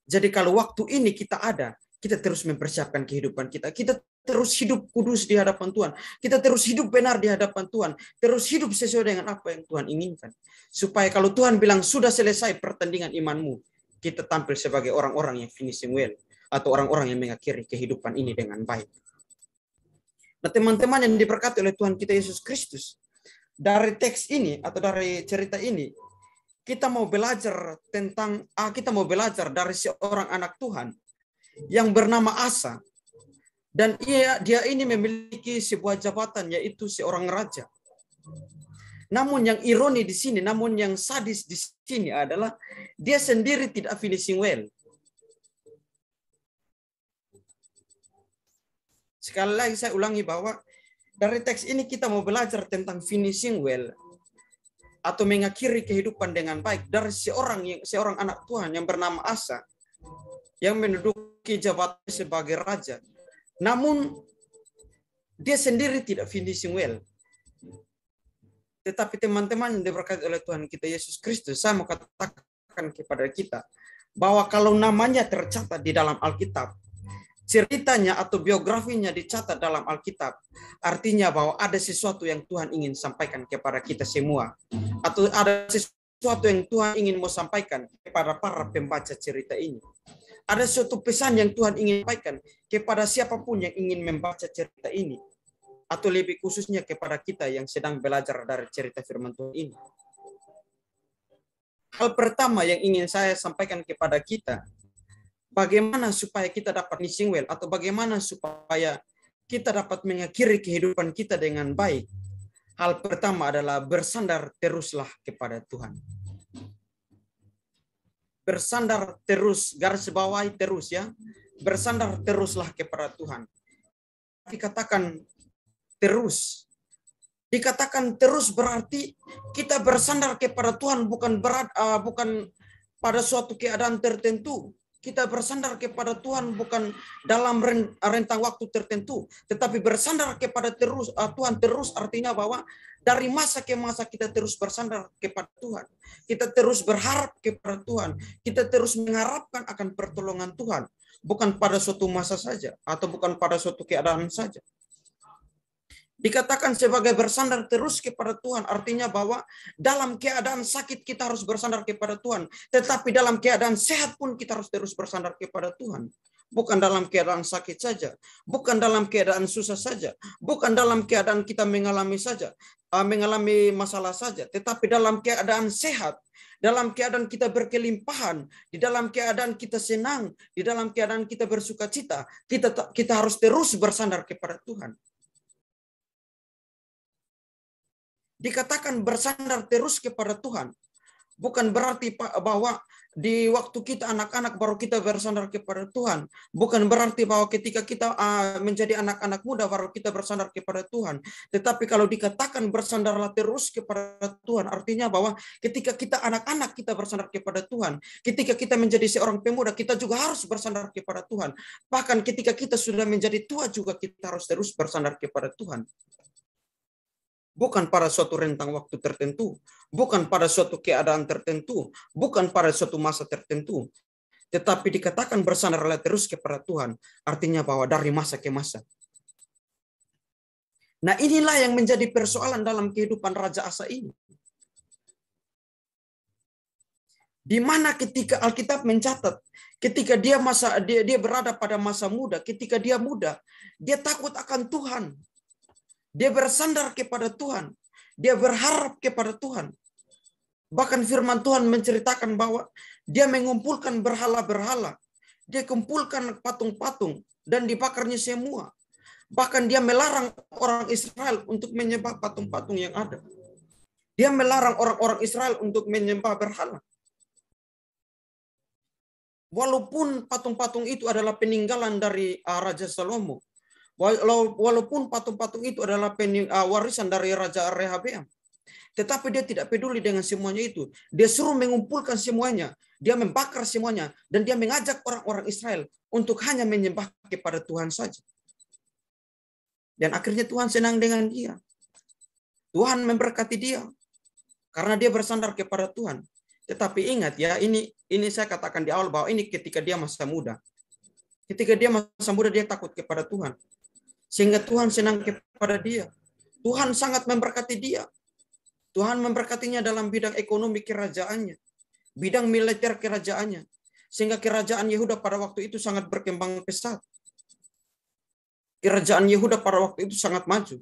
Jadi kalau waktu ini kita ada, kita terus mempersiapkan kehidupan kita. Kita terus hidup kudus di hadapan Tuhan. Kita terus hidup benar di hadapan Tuhan. Terus hidup sesuai dengan apa yang Tuhan inginkan. Supaya kalau Tuhan bilang sudah selesai pertandingan imanmu, kita tampil sebagai orang-orang yang finishing well. Atau orang-orang yang mengakhiri kehidupan ini dengan baik. Nah teman-teman yang diberkati oleh Tuhan kita Yesus Kristus. Dari teks ini atau dari cerita ini, kita mau belajar dari seorang anak Tuhan yang bernama Asa. Dan dia ini memiliki sebuah jabatan, yaitu seorang raja. Namun yang ironi di sini, namun yang sadis di sini adalah dia sendiri tidak finishing well. Sekali lagi saya ulangi bahwa dari teks ini kita mau belajar tentang finishing well atau mengakhiri kehidupan dengan baik dari seorang anak Tuhan yang bernama Asa yang menduduki jabatan sebagai raja. Namun dia sendiri tidak finishing well. Tetapi teman-teman yang diberkati oleh Tuhan kita Yesus Kristus, saya mau katakan kepada kita bahwa kalau namanya tercatat di dalam Alkitab, ceritanya atau biografinya dicatat dalam Alkitab, artinya bahwa ada sesuatu yang Tuhan ingin sampaikan kepada kita semua. Atau ada sesuatu yang Tuhan ingin mau sampaikan kepada para pembaca cerita ini. Ada suatu pesan yang Tuhan ingin sampaikan kepada siapapun yang ingin membaca cerita ini. Atau lebih khususnya kepada kita yang sedang belajar dari cerita firman Tuhan ini. Hal pertama yang ingin saya sampaikan kepada kita, bagaimana supaya kita dapat finishing well, atau bagaimana supaya kita dapat mengakhiri kehidupan kita dengan baik. Hal pertama adalah bersandar teruslah kepada Tuhan. Bersandar terus, garis bawahi terus ya. Bersandar teruslah kepada Tuhan. Dikatakan terus. Dikatakan terus berarti kita bersandar kepada Tuhan bukan pada suatu keadaan tertentu. Kita bersandar kepada Tuhan bukan dalam rentang waktu tertentu, tetapi bersandar kepada Tuhan terus artinya bahwa dari masa ke masa kita terus bersandar kepada Tuhan. Kita terus berharap kepada Tuhan. Kita terus mengharapkan akan pertolongan Tuhan. bukan pada suatu masa saja atau bukan pada suatu keadaan saja. Dikatakan sebagai bersandar terus kepada Tuhan, artinya bahwa dalam keadaan sakit kita harus bersandar kepada Tuhan. Tetapi dalam keadaan sehat pun kita harus terus bersandar kepada Tuhan. Bukan dalam keadaan sakit saja, bukan dalam keadaan susah saja, bukan dalam keadaan kita mengalami masalah saja, tetapi dalam keadaan sehat, dalam keadaan kita berkelimpahan, di dalam keadaan kita senang, di dalam keadaan kita bersukacita, kita harus terus bersandar kepada Tuhan. Dikatakan bersandar terus kepada Tuhan, bukan berarti bahwa di waktu kita anak-anak baru kita bersandar kepada Tuhan. Bukan berarti bahwa ketika kita menjadi anak-anak muda baru kita bersandar kepada Tuhan. Tetapi kalau dikatakan bersandarlah terus kepada Tuhan, artinya bahwa ketika kita anak-anak kita bersandar kepada Tuhan. Ketika kita menjadi seorang pemuda kita juga harus bersandar kepada Tuhan. Bahkan ketika kita sudah menjadi tua juga kita harus terus bersandar kepada Tuhan. Bukan pada suatu rentang waktu tertentu, bukan pada suatu keadaan tertentu, bukan pada suatu masa tertentu, tetapi dikatakan bersandarlah terus kepada Tuhan, artinya bahwa dari masa ke masa. Nah, inilah yang menjadi persoalan dalam kehidupan Raja Asa ini. Di mana ketika Alkitab mencatat, ketika dia berada pada masa muda, ketika dia muda, dia takut akan Tuhan. Dia bersandar kepada Tuhan. Dia berharap kepada Tuhan. Bahkan firman Tuhan menceritakan bahwa dia mengumpulkan berhala-berhala. Dia kumpulkan patung-patung dan dibakarnya semua. Bahkan dia melarang orang Israel untuk menyembah patung-patung yang ada. Dia melarang orang-orang Israel untuk menyembah berhala. Walaupun patung-patung itu adalah peninggalan dari Raja Salomo. Walaupun patung-patung itu adalah warisan dari Raja Rehabeam. Tetapi dia tidak peduli dengan semuanya itu. Dia suruh mengumpulkan semuanya. Dia membakar semuanya. Dan dia mengajak orang-orang Israel untuk hanya menyembah kepada Tuhan saja. Dan akhirnya Tuhan senang dengan dia. Tuhan memberkati dia. Karena dia bersandar kepada Tuhan. Tetapi ingat ya, ini saya katakan di awal bahwa ini ketika dia masa muda. Ketika dia masa muda dia takut kepada Tuhan. Sehingga Tuhan senang kepada dia. Tuhan sangat memberkati dia. Tuhan memberkatinya dalam bidang ekonomi kerajaannya. Bidang militer kerajaannya. Sehingga kerajaan Yehuda pada waktu itu sangat berkembang pesat. Kerajaan Yehuda pada waktu itu sangat maju.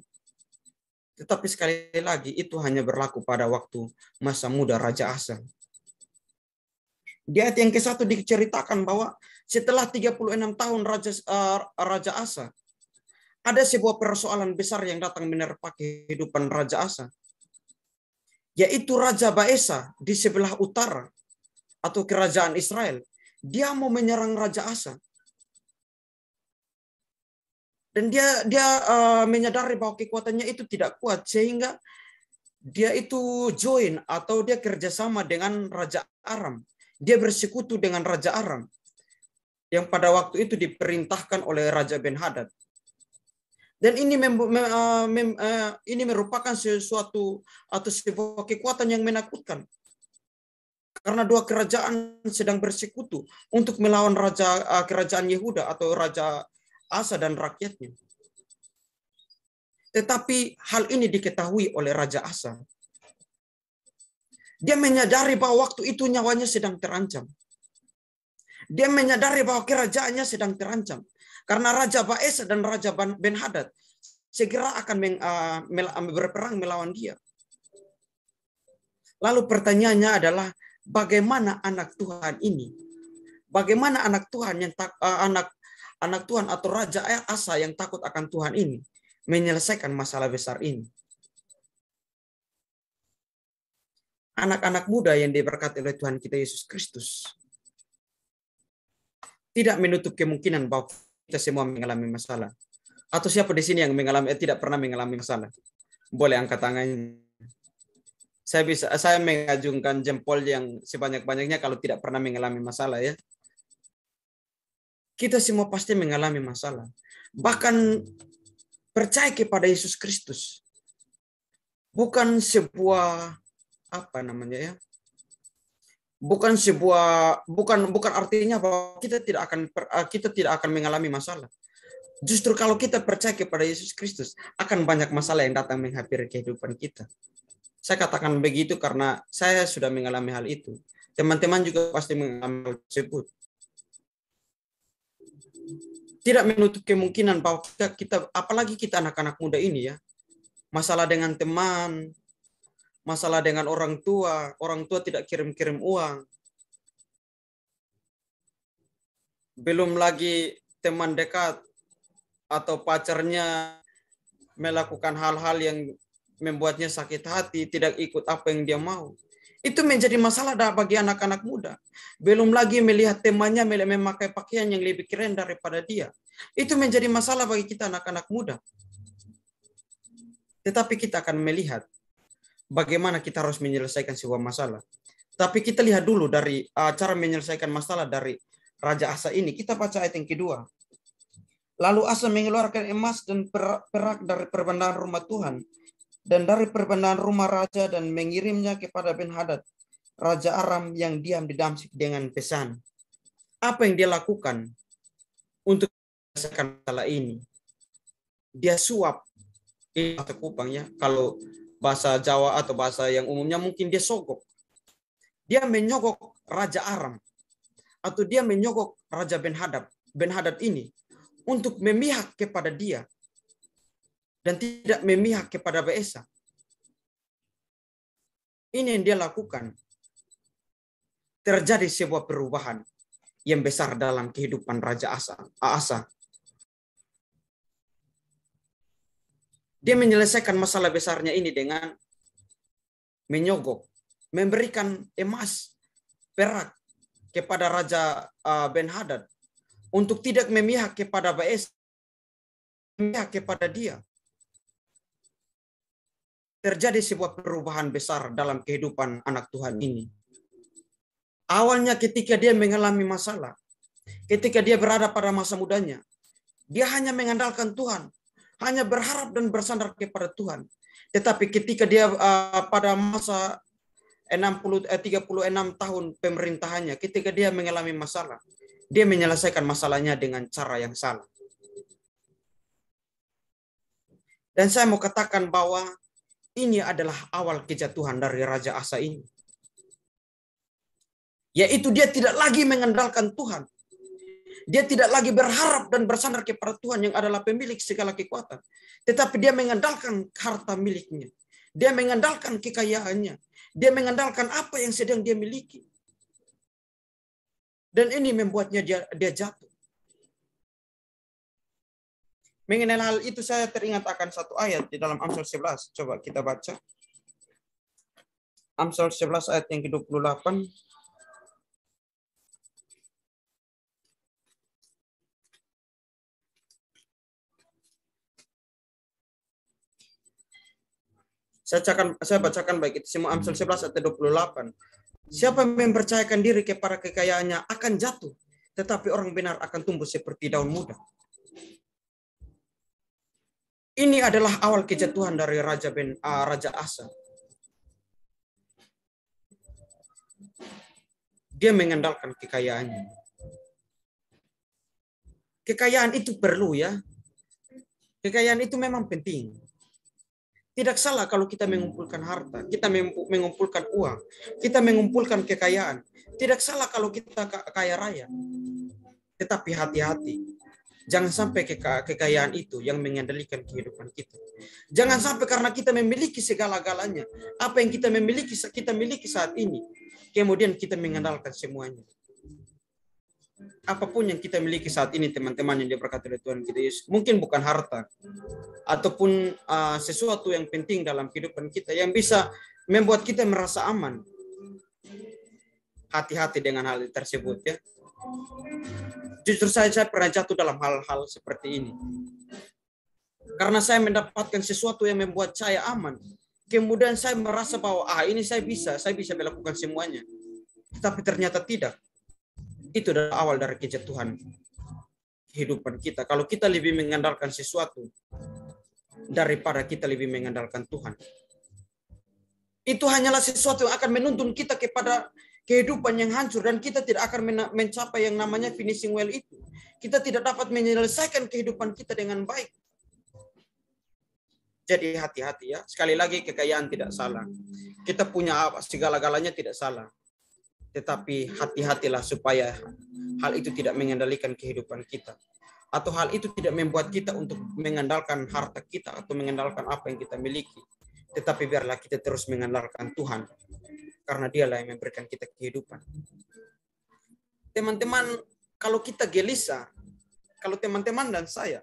Tetapi sekali lagi itu hanya berlaku pada waktu masa muda Raja Asa. Di ayat yang ke-1 diceritakan bahwa setelah 36 tahun Raja Asa, ada sebuah persoalan besar yang datang menerpa kehidupan Raja Asa. Yaitu Raja Baesa di sebelah utara atau kerajaan Israel. Dia mau menyerang Raja Asa. Dan dia menyadari bahwa kekuatannya itu tidak kuat. Sehingga dia itu join atau dia kerjasama dengan Raja Aram. Dia bersekutu dengan Raja Aram. Yang pada waktu itu diperintahkan oleh Raja Ben-Hadad. Dan ini merupakan sesuatu atau sebuah kekuatan yang menakutkan. Karena dua kerajaan sedang bersekutu untuk melawan kerajaan Yehuda atau Raja Asa dan rakyatnya. Tetapi hal ini diketahui oleh Raja Asa. Dia menyadari bahwa waktu itu nyawanya sedang terancam. Dia menyadari bahwa kerajaannya sedang terancam. Karena Raja Baesa dan Raja Ben-Hadad segera akan berperang melawan dia. Lalu pertanyaannya adalah bagaimana anak Tuhan ini? Bagaimana anak Tuhan anak Tuhan atau Raja Asa yang takut akan Tuhan ini menyelesaikan masalah besar ini? Anak-anak muda yang diberkati oleh Tuhan kita Yesus Kristus tidak menutup kemungkinan bahwa kita semua mengalami masalah. Atau siapa di sini yang tidak pernah mengalami masalah? Boleh angkat tangannya. Saya mengajungkan jempol yang sebanyak-banyaknya kalau tidak pernah mengalami masalah ya. Kita semua pasti mengalami masalah. Bahkan percaya kepada Yesus Kristus bukan sebuah bukan artinya bahwa kita tidak akan mengalami masalah. Justru kalau kita percaya kepada Yesus Kristus, akan banyak masalah yang datang menghampiri kehidupan kita. Saya katakan begitu karena saya sudah mengalami hal itu. Teman-teman juga pasti mengalami hal tersebut. Tidak menutup kemungkinan bahwa kita apalagi kita anak-anak muda ini ya, masalah dengan teman, masalah dengan orang tua tidak kirim-kirim uang. Belum lagi teman dekat atau pacarnya melakukan hal-hal yang membuatnya sakit hati, tidak ikut apa yang dia mau. Itu menjadi masalah bagi anak-anak muda. Belum lagi melihat temannya memakai pakaian yang lebih keren daripada dia. Itu menjadi masalah bagi kita anak-anak muda. Tetapi kita akan melihat bagaimana kita harus menyelesaikan sebuah masalah. Tapi kita lihat dulu dari cara menyelesaikan masalah dari Raja Asa ini. Kita baca ayat yang kedua. Lalu Asa mengeluarkan emas dan perak dari perbendaharaan rumah Tuhan dan dari perbendaharaan rumah raja dan mengirimnya kepada Ben-Hadad, Raja Aram yang diam di Damsyik dengan pesan. Apa yang dia lakukan untuk menyelesaikan masalah ini? Dia suap. Ini bahasa Kupang ya. Kalau bahasa Jawa atau bahasa yang umumnya mungkin dia sogok. Dia menyogok Raja Aram atau dia menyogok Raja Ben-Hadad. Ben-Hadad ini untuk memihak kepada dia dan tidak memihak kepada Baesa. Ini yang dia lakukan. Terjadi sebuah perubahan yang besar dalam kehidupan Raja Asa. Dia menyelesaikan masalah besarnya ini dengan menyogok, memberikan emas, perak kepada Raja Ben-Hadad untuk tidak memihak kepada Baesa, memihak kepada dia. Terjadi sebuah perubahan besar dalam kehidupan anak Tuhan ini. Awalnya ketika dia mengalami masalah, ketika dia berada pada masa mudanya, dia hanya mengandalkan Tuhan, hanya berharap dan bersandar kepada Tuhan. Tetapi ketika dia pada masa 36 tahun pemerintahannya, ketika dia mengalami masalah, dia menyelesaikan masalahnya dengan cara yang salah. Dan saya mau katakan bahwa ini adalah awal kejatuhan dari Raja Asa ini. Yaitu dia tidak lagi mengandalkan Tuhan. Dia tidak lagi berharap dan bersandar kepada Tuhan yang adalah pemilik segala kekuatan. Tetapi dia mengandalkan harta miliknya. Dia mengandalkan kekayaannya. Dia mengandalkan apa yang sedang dia miliki. Dan ini membuatnya dia jatuh. Mengenai hal itu saya teringat akan satu ayat di dalam Amsal 11. Coba kita baca. Amsal 11 ayat yang ke-28. Saya bacakan baik itu semua Amsal 11 ayat 28. Siapa yang mempercayakan diri kepada kekayaannya akan jatuh, tetapi orang benar akan tumbuh seperti daun muda. Ini adalah awal kejatuhan dari Raja Asa. Dia mengandalkan kekayaannya. Kekayaan itu perlu ya. Kekayaan itu memang penting. Tidak salah kalau kita mengumpulkan harta, kita mengumpulkan uang, kita mengumpulkan kekayaan. Tidak salah kalau kita kaya raya. Tetapi hati-hati. Jangan sampai kekayaan itu yang mengendalikan kehidupan kita. Jangan sampai karena kita memiliki segala-galanya, apa yang kita miliki saat ini, kemudian kita mengandalkan semuanya. Apapun yang kita miliki saat ini, teman-teman yang diberkati oleh Tuhan kita Yesus, mungkin bukan harta ataupun sesuatu yang penting dalam kehidupan kita yang bisa membuat kita merasa aman. Hati-hati dengan hal tersebut ya. Justru saya pernah jatuh dalam hal-hal seperti ini. Karena saya mendapatkan sesuatu yang membuat saya aman. Kemudian saya merasa bahwa ini saya bisa melakukan semuanya. Tetapi ternyata tidak. Itu adalah awal dari kejatuhan kehidupan kita. Kalau kita lebih mengandalkan sesuatu daripada kita lebih mengandalkan Tuhan. Itu hanyalah sesuatu yang akan menuntun kita kepada kehidupan yang hancur dan kita tidak akan mencapai yang namanya finishing well itu. Kita tidak dapat menyelesaikan kehidupan kita dengan baik. Jadi hati-hati ya. Sekali lagi, kekayaan tidak salah. Kita punya apa, segala-galanya tidak salah. Tetapi hati-hatilah supaya hal itu tidak mengendalikan kehidupan kita. Atau hal itu tidak membuat kita untuk mengandalkan harta kita atau mengandalkan apa yang kita miliki. Tetapi biarlah kita terus mengandalkan Tuhan. Karena dialah yang memberikan kita kehidupan. Teman-teman, kalau kita gelisah, kalau teman-teman dan saya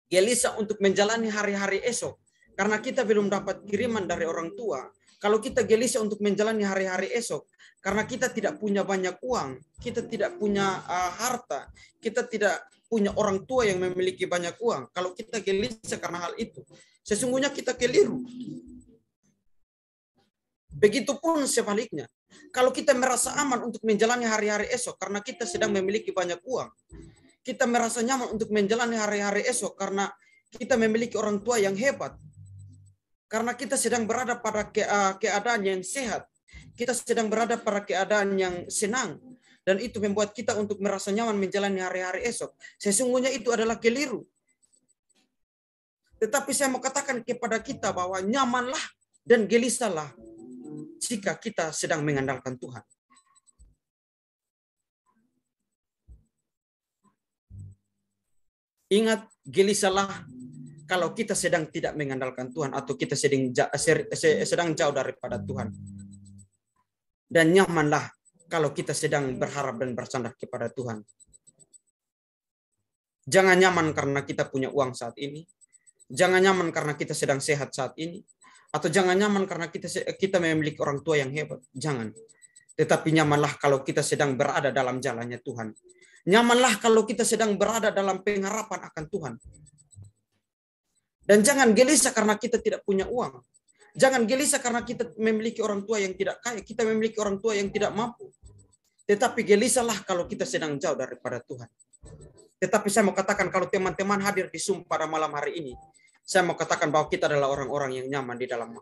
gelisah untuk menjalani hari-hari esok, karena kita belum dapat kiriman dari orang tua, kalau kita gelisah untuk menjalani hari-hari esok, karena kita tidak punya banyak uang, kita tidak punya harta, kita tidak punya orang tua yang memiliki banyak uang, kalau kita gelisah karena hal itu, sesungguhnya kita keliru. Begitupun sebaliknya, kalau kita merasa aman untuk menjalani hari-hari esok karena kita sedang memiliki banyak uang, kita merasa nyaman untuk menjalani hari-hari esok karena kita memiliki orang tua yang hebat, karena kita sedang berada pada keadaan yang sehat, kita sedang berada pada keadaan yang senang, dan itu membuat kita untuk merasa nyaman menjalani hari-hari esok. Sesungguhnya itu adalah keliru. Tetapi saya mau katakan kepada kita bahwa nyamanlah dan gelisahlah jika kita sedang mengandalkan Tuhan. Ingat, gelisahlah kalau kita sedang tidak mengandalkan Tuhan atau kita sedang jauh daripada Tuhan. Dan nyamanlah kalau kita sedang berharap dan bersandar kepada Tuhan. Jangan nyaman karena kita punya uang saat ini. Jangan nyaman karena kita sedang sehat saat ini. Atau jangan nyaman karena kita memiliki orang tua yang hebat. Jangan. Tetapi nyamanlah kalau kita sedang berada dalam jalannya Tuhan. Nyamanlah kalau kita sedang berada dalam pengharapan akan Tuhan. Dan jangan gelisah karena kita tidak punya uang. Jangan gelisah karena kita memiliki orang tua yang tidak kaya. Kita memiliki orang tua yang tidak mampu. Tetapi gelisahlah kalau kita sedang jauh daripada Tuhan. Tetapi saya mau katakan kalau teman-teman hadir di Zoom pada malam hari ini, saya mau katakan bahwa kita adalah orang-orang yang nyaman di dalam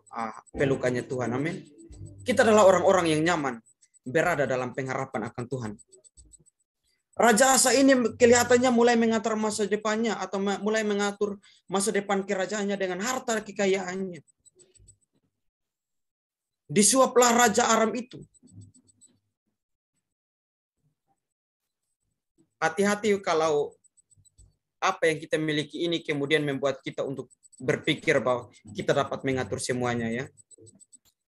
pelukannya Tuhan. Amin. Kita adalah orang-orang yang nyaman berada dalam pengharapan akan Tuhan. Raja Asa ini kelihatannya mulai mengatur masa depannya atau mulai mengatur masa depan kerajaannya dengan harta kekayaannya. Disuaplah Raja Aram itu. Hati-hati kalau apa yang kita miliki ini kemudian membuat kita untuk berpikir bahwa kita dapat mengatur semuanya ya.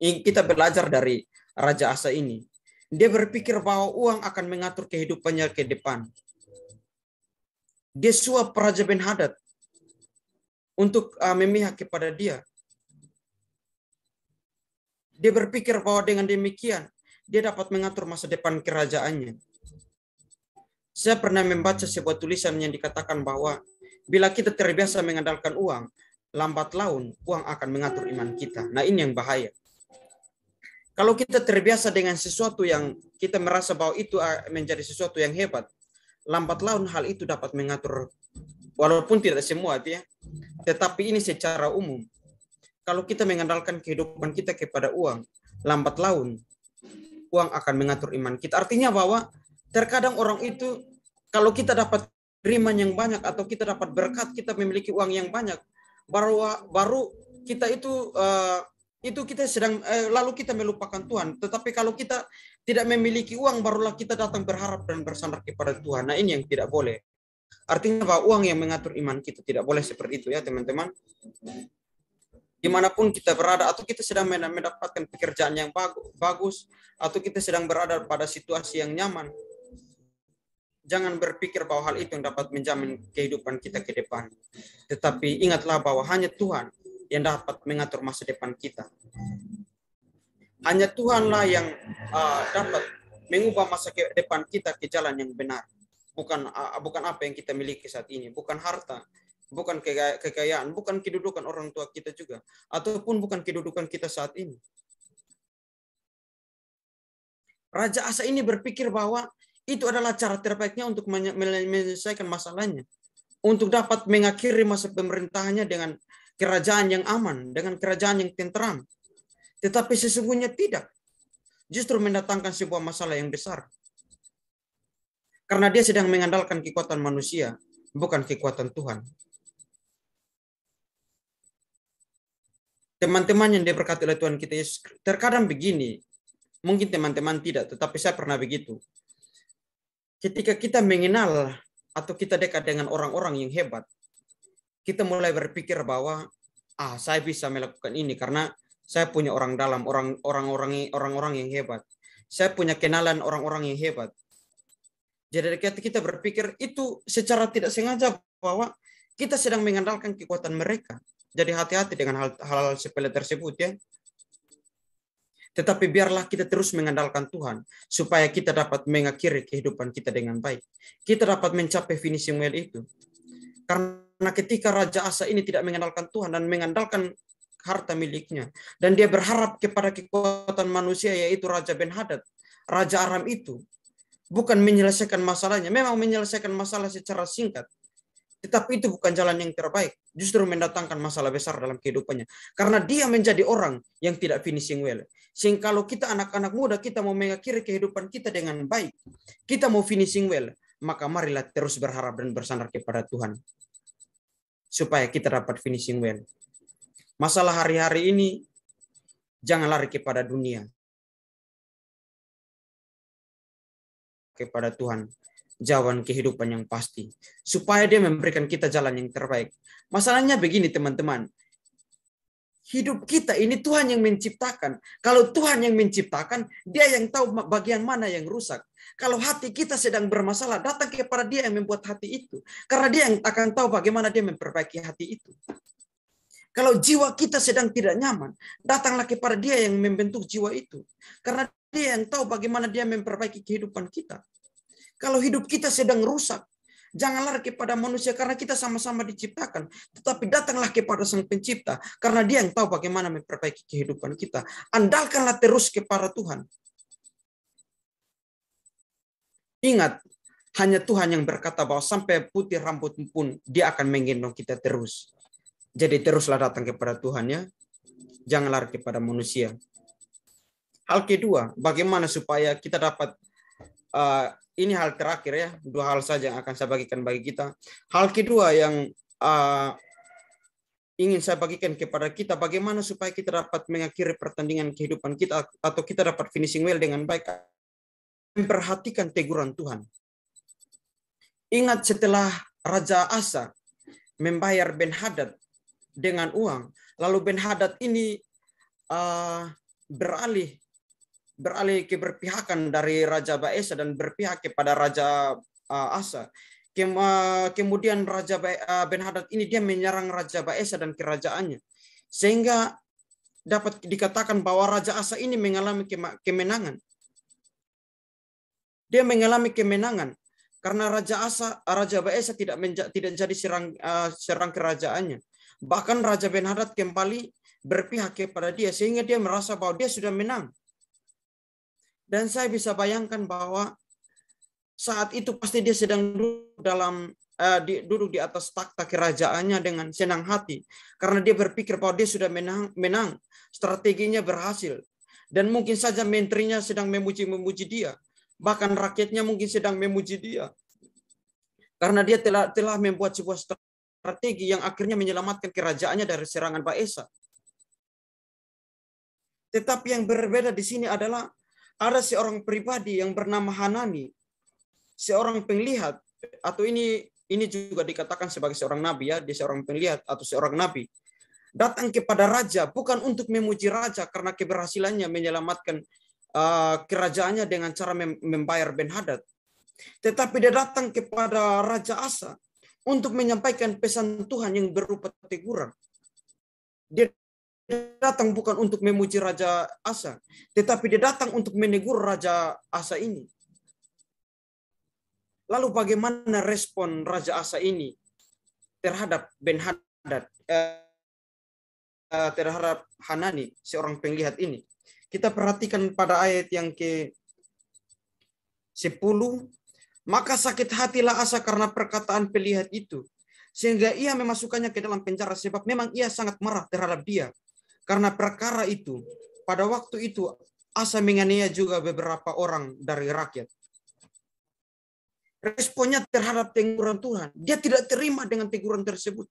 Kita belajar dari Raja Asa ini. Dia berpikir bahwa uang akan mengatur kehidupannya ke depan. Dia suap Raja Ben-Hadad untuk memihak kepada dia. Dia berpikir bahwa dengan demikian dia dapat mengatur masa depan kerajaannya. Saya pernah membaca sebuah tulisan yang dikatakan bahwa bila kita terbiasa mengandalkan uang, lambat laun uang akan mengatur iman kita. Nah, ini yang bahaya. Kalau kita terbiasa dengan sesuatu yang kita merasa bahwa itu menjadi sesuatu yang hebat, lambat laun hal itu dapat mengatur, walaupun tidak semua ya, tetapi ini secara umum. Kalau kita mengandalkan kehidupan kita kepada uang, lambat laun uang akan mengatur iman kita. Artinya bahwa terkadang orang itu, kalau kita dapat kiriman yang banyak atau kita dapat berkat, kita memiliki uang yang banyak, baru kita itu kita sedang lalu kita melupakan Tuhan. Tetapi kalau kita tidak memiliki uang, barulah kita datang berharap dan bersandar kepada Tuhan. Nah, ini yang tidak boleh. Artinya bahwa uang yang mengatur iman kita, tidak boleh seperti itu ya teman-teman. Dimanapun kita berada, atau kita sedang mendapatkan pekerjaan yang bagus, atau kita sedang berada pada situasi yang nyaman, jangan berpikir bahwa hal itu yang dapat menjamin kehidupan kita ke depan. Tetapi ingatlah bahwa hanya Tuhan yang dapat mengatur masa depan kita. Hanya Tuhanlah yang dapat mengubah masa depan kita ke jalan yang benar. Bukan apa yang kita miliki saat ini, bukan harta, bukan kekayaan, bukan kedudukan orang tua kita juga, ataupun bukan kedudukan kita saat ini. Raja Asa ini berpikir bahwa itu adalah cara terbaiknya untuk menyelesaikan masalahnya, untuk dapat mengakhiri masa pemerintahannya dengan kerajaan yang aman, dengan kerajaan yang tenteram. Tetapi sesungguhnya tidak. justru mendatangkan sebuah masalah yang besar. Karena dia sedang mengandalkan kekuatan manusia, bukan kekuatan Tuhan. Teman-teman yang diberkati oleh Tuhan kita Yesus, terkadang begini, mungkin teman-teman tidak, tetapi saya pernah begitu. Ketika kita mengenal atau kita dekat dengan orang-orang yang hebat, kita mulai berpikir bahwa saya bisa melakukan ini karena saya punya orang dalam, orang-orang yang hebat. Saya punya kenalan orang-orang yang hebat. Jadi kita berpikir itu secara tidak sengaja bahwa kita sedang mengandalkan kekuatan mereka. Jadi hati-hati dengan hal-hal sepele tersebut ya. Tetapi biarlah kita terus mengandalkan Tuhan supaya kita dapat mengakhiri kehidupan kita dengan baik. Kita dapat mencapai finishing well itu. Karena ketika Raja Asa ini tidak mengandalkan Tuhan dan mengandalkan harta miliknya, dan dia berharap kepada kekuatan manusia yaitu Raja Ben-Hadad, Raja Aram itu, bukan menyelesaikan masalahnya, memang menyelesaikan masalah secara singkat, tetapi itu bukan jalan yang terbaik, justru mendatangkan masalah besar dalam kehidupannya. Karena dia menjadi orang yang tidak finishing well. Sehingga kalau kita anak-anak muda, kita mau mengakhiri kehidupan kita dengan baik, kita mau finishing well, maka marilah terus berharap dan bersandar kepada Tuhan. Supaya kita dapat finishing well. Masalah hari-hari ini, jangan lari kepada dunia. Kepada Tuhan. Jawaban kehidupan yang pasti. Supaya dia memberikan kita jalan yang terbaik. Masalahnya begini teman-teman. Hidup kita ini Tuhan yang menciptakan. Kalau Tuhan yang menciptakan, dia yang tahu bagian mana yang rusak. Kalau hati kita sedang bermasalah, datang kepada dia yang membuat hati itu. Karena dia yang akan tahu bagaimana dia memperbaiki hati itu. Kalau jiwa kita sedang tidak nyaman, datanglah kepada dia yang membentuk jiwa itu. Karena dia yang tahu bagaimana dia memperbaiki kehidupan kita. Kalau hidup kita sedang rusak, janganlah kepada manusia karena kita sama-sama diciptakan. Tetapi datanglah kepada Sang Pencipta karena dia yang tahu bagaimana memperbaiki kehidupan kita. Andalkanlah terus kepada Tuhan. Ingat, hanya Tuhan yang berkata bahwa sampai putih rambut pun dia akan menggendong kita terus. Jadi teruslah datang kepada Tuhan ya. Jangan lari kepada manusia. Hal kedua, bagaimana supaya kita dapat, ini hal terakhir ya, 2 hal saja yang akan saya bagikan bagi kita. Hal kedua yang ingin saya bagikan kepada kita, bagaimana supaya kita dapat mengakhiri pertandingan kehidupan kita atau kita dapat finishing well dengan baik. Memperhatikan teguran Tuhan. Ingat setelah Raja Asa membayar Ben-Hadad dengan uang, lalu Ben-Hadad ini beralih keberpihakan dari Raja Baesa dan berpihak kepada Raja Asa. Kemudian Raja Ben-Hadad ini dia menyerang Raja Baesa dan kerajaannya, sehingga dapat dikatakan bahwa Raja Asa ini mengalami kemenangan. Dia mengalami kemenangan karena Raja Baesa tidak jadi serang kerajaannya. Bahkan Raja Ben-Hadad kembali berpihak kepada dia sehingga dia merasa bahwa dia sudah menang. Dan saya bisa bayangkan bahwa saat itu pasti dia sedang duduk di atas takhta kerajaannya dengan senang hati karena dia berpikir bahwa dia sudah menang, strateginya berhasil, dan mungkin saja menterinya sedang memuji dia, bahkan rakyatnya mungkin sedang memuji dia karena dia telah membuat sebuah strategi yang akhirnya menyelamatkan kerajaannya dari serangan Baesa. Tetapi yang berbeda di sini adalah ada seorang pribadi yang bernama Hanani, seorang penglihat, atau ini juga dikatakan sebagai seorang nabi ya, dia seorang penglihat atau seorang nabi, datang kepada raja bukan untuk memuji raja karena keberhasilannya menyelamatkan kerajaannya dengan cara membayar Ben-Hadad, tetapi dia datang kepada Raja Asa untuk menyampaikan pesan Tuhan yang berupa teguran. Dia datang bukan untuk memuji Raja Asa, tetapi dia datang untuk menegur Raja Asa ini. Lalu bagaimana respon Raja Asa ini terhadap Ben-Hadad, terhadap Hanani, seorang penglihat ini? Kita perhatikan pada ayat yang ke-10. Maka sakit hatilah Asa karena perkataan penglihat itu, sehingga ia memasukkannya ke dalam penjara, sebab memang ia sangat marah terhadap dia. Karena perkara itu, pada waktu itu Asa menganiaya juga beberapa orang dari rakyat. Responnya terhadap teguran Tuhan, dia tidak terima dengan teguran tersebut.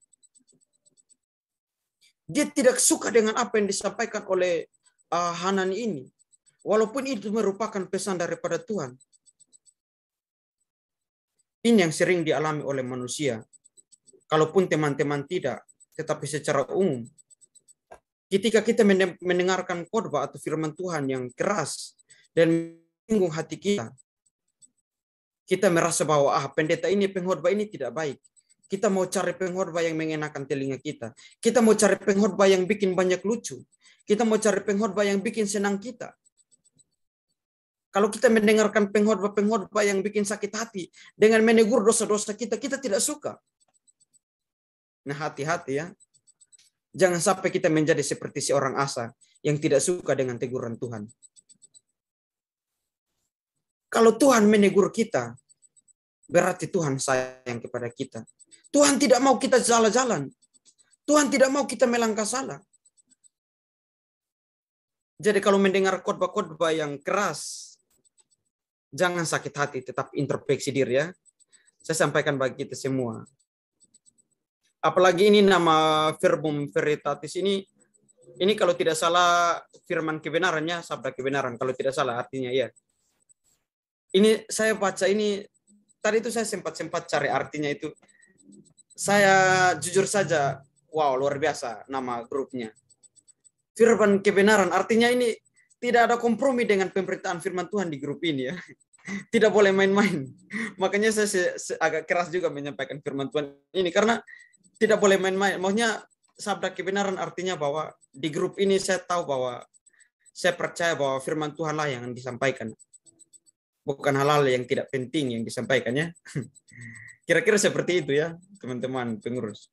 Dia tidak suka dengan apa yang disampaikan oleh Hanani ini. Walaupun itu merupakan pesan daripada Tuhan. Ini yang sering dialami oleh manusia. Kalaupun teman-teman tidak, tetapi secara umum. Ketika kita mendengarkan khotbah atau firman Tuhan yang keras dan menyinggung hati kita, kita merasa bahwa pendeta ini, pengkhotbah ini tidak baik. Kita mau cari pengkhotbah yang mengenakan telinga kita. Kita mau cari pengkhotbah yang bikin banyak lucu. Kita mau cari pengkhotbah yang bikin senang kita. Kalau kita mendengarkan pengkhotbah yang bikin sakit hati dengan menegur dosa-dosa kita, kita tidak suka. Nah, hati-hati ya. Jangan sampai kita menjadi seperti seorang Asa yang tidak suka dengan teguran Tuhan. Kalau Tuhan menegur kita, berarti Tuhan sayang kepada kita. Tuhan tidak mau kita salah-jalan. Tuhan tidak mau kita melangkah salah. Jadi kalau mendengar khotbah-khotbah yang keras, jangan sakit hati, tetap introspeksi diri ya. Saya sampaikan bagi kita semua. Apalagi ini nama verbum veritatis ini kalau tidak salah firman kebenarannya, sabda kebenaran. Kalau tidak salah artinya ya. Ini saya baca ini, tadi itu saya sempat cari artinya itu. Saya jujur saja, wow luar biasa nama grupnya. Firman kebenaran, artinya ini tidak ada kompromi dengan pemberitaan firman Tuhan di grup ini ya. Tidak boleh main-main. Makanya saya agak keras juga menyampaikan firman Tuhan ini, karena tidak boleh main-main. Maksudnya sabda kebenaran artinya bahwa di grup ini saya tahu bahwa saya percaya bahwa firman Tuhanlah yang disampaikan. Bukan hal-hal yang tidak penting yang disampaikannya. Kira-kira seperti itu ya, teman-teman pengurus.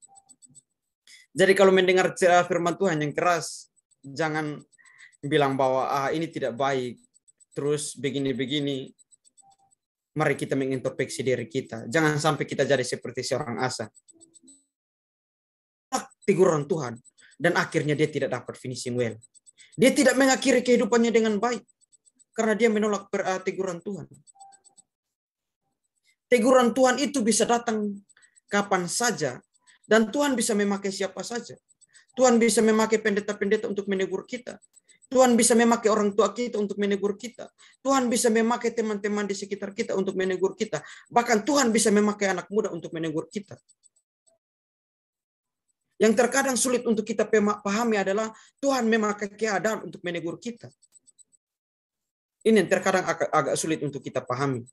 Jadi kalau mendengar firman Tuhan yang keras, jangan bilang bahwa ini tidak baik, terus begini-begini. Mari kita mengintrospeksi diri kita. Jangan sampai kita jadi seperti seorang Asa. Teguran Tuhan, dan akhirnya dia tidak dapat finishing well. Dia tidak mengakhiri kehidupannya dengan baik karena dia menolak teguran Tuhan. Teguran Tuhan itu bisa datang kapan saja, dan Tuhan bisa memakai siapa saja. Tuhan bisa memakai pendeta-pendeta untuk menegur kita. Tuhan bisa memakai orang tua kita untuk menegur kita. Tuhan bisa memakai teman-teman di sekitar kita untuk menegur kita. Bahkan Tuhan bisa memakai anak muda untuk menegur kita. Yang terkadang sulit untuk kita pahami adalah Tuhan memakai keadaan untuk menegur kita. Ini yang terkadang agak sulit untuk kita pahami.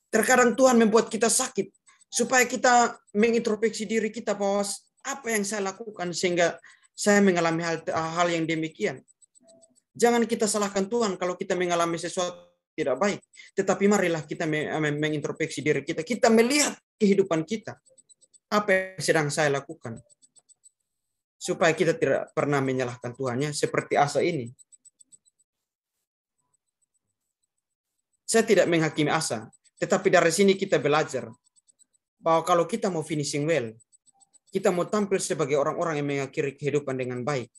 Terkadang Tuhan membuat kita sakit supaya kita mengintrospeksi diri kita bahwa apa yang saya lakukan sehingga saya mengalami hal yang demikian. Jangan kita salahkan Tuhan kalau kita mengalami sesuatu tidak baik. Tetapi marilah kita mengintrospeksi diri kita. Kita melihat kehidupan kita. Apa yang sedang saya lakukan? Supaya kita tidak pernah menyalahkan Tuhan, ya, seperti Asa ini. Saya tidak menghakimi Asa, tetapi dari sini kita belajar bahwa kalau kita mau finishing well, kita mau tampil sebagai orang-orang yang mengakhiri kehidupan dengan baik,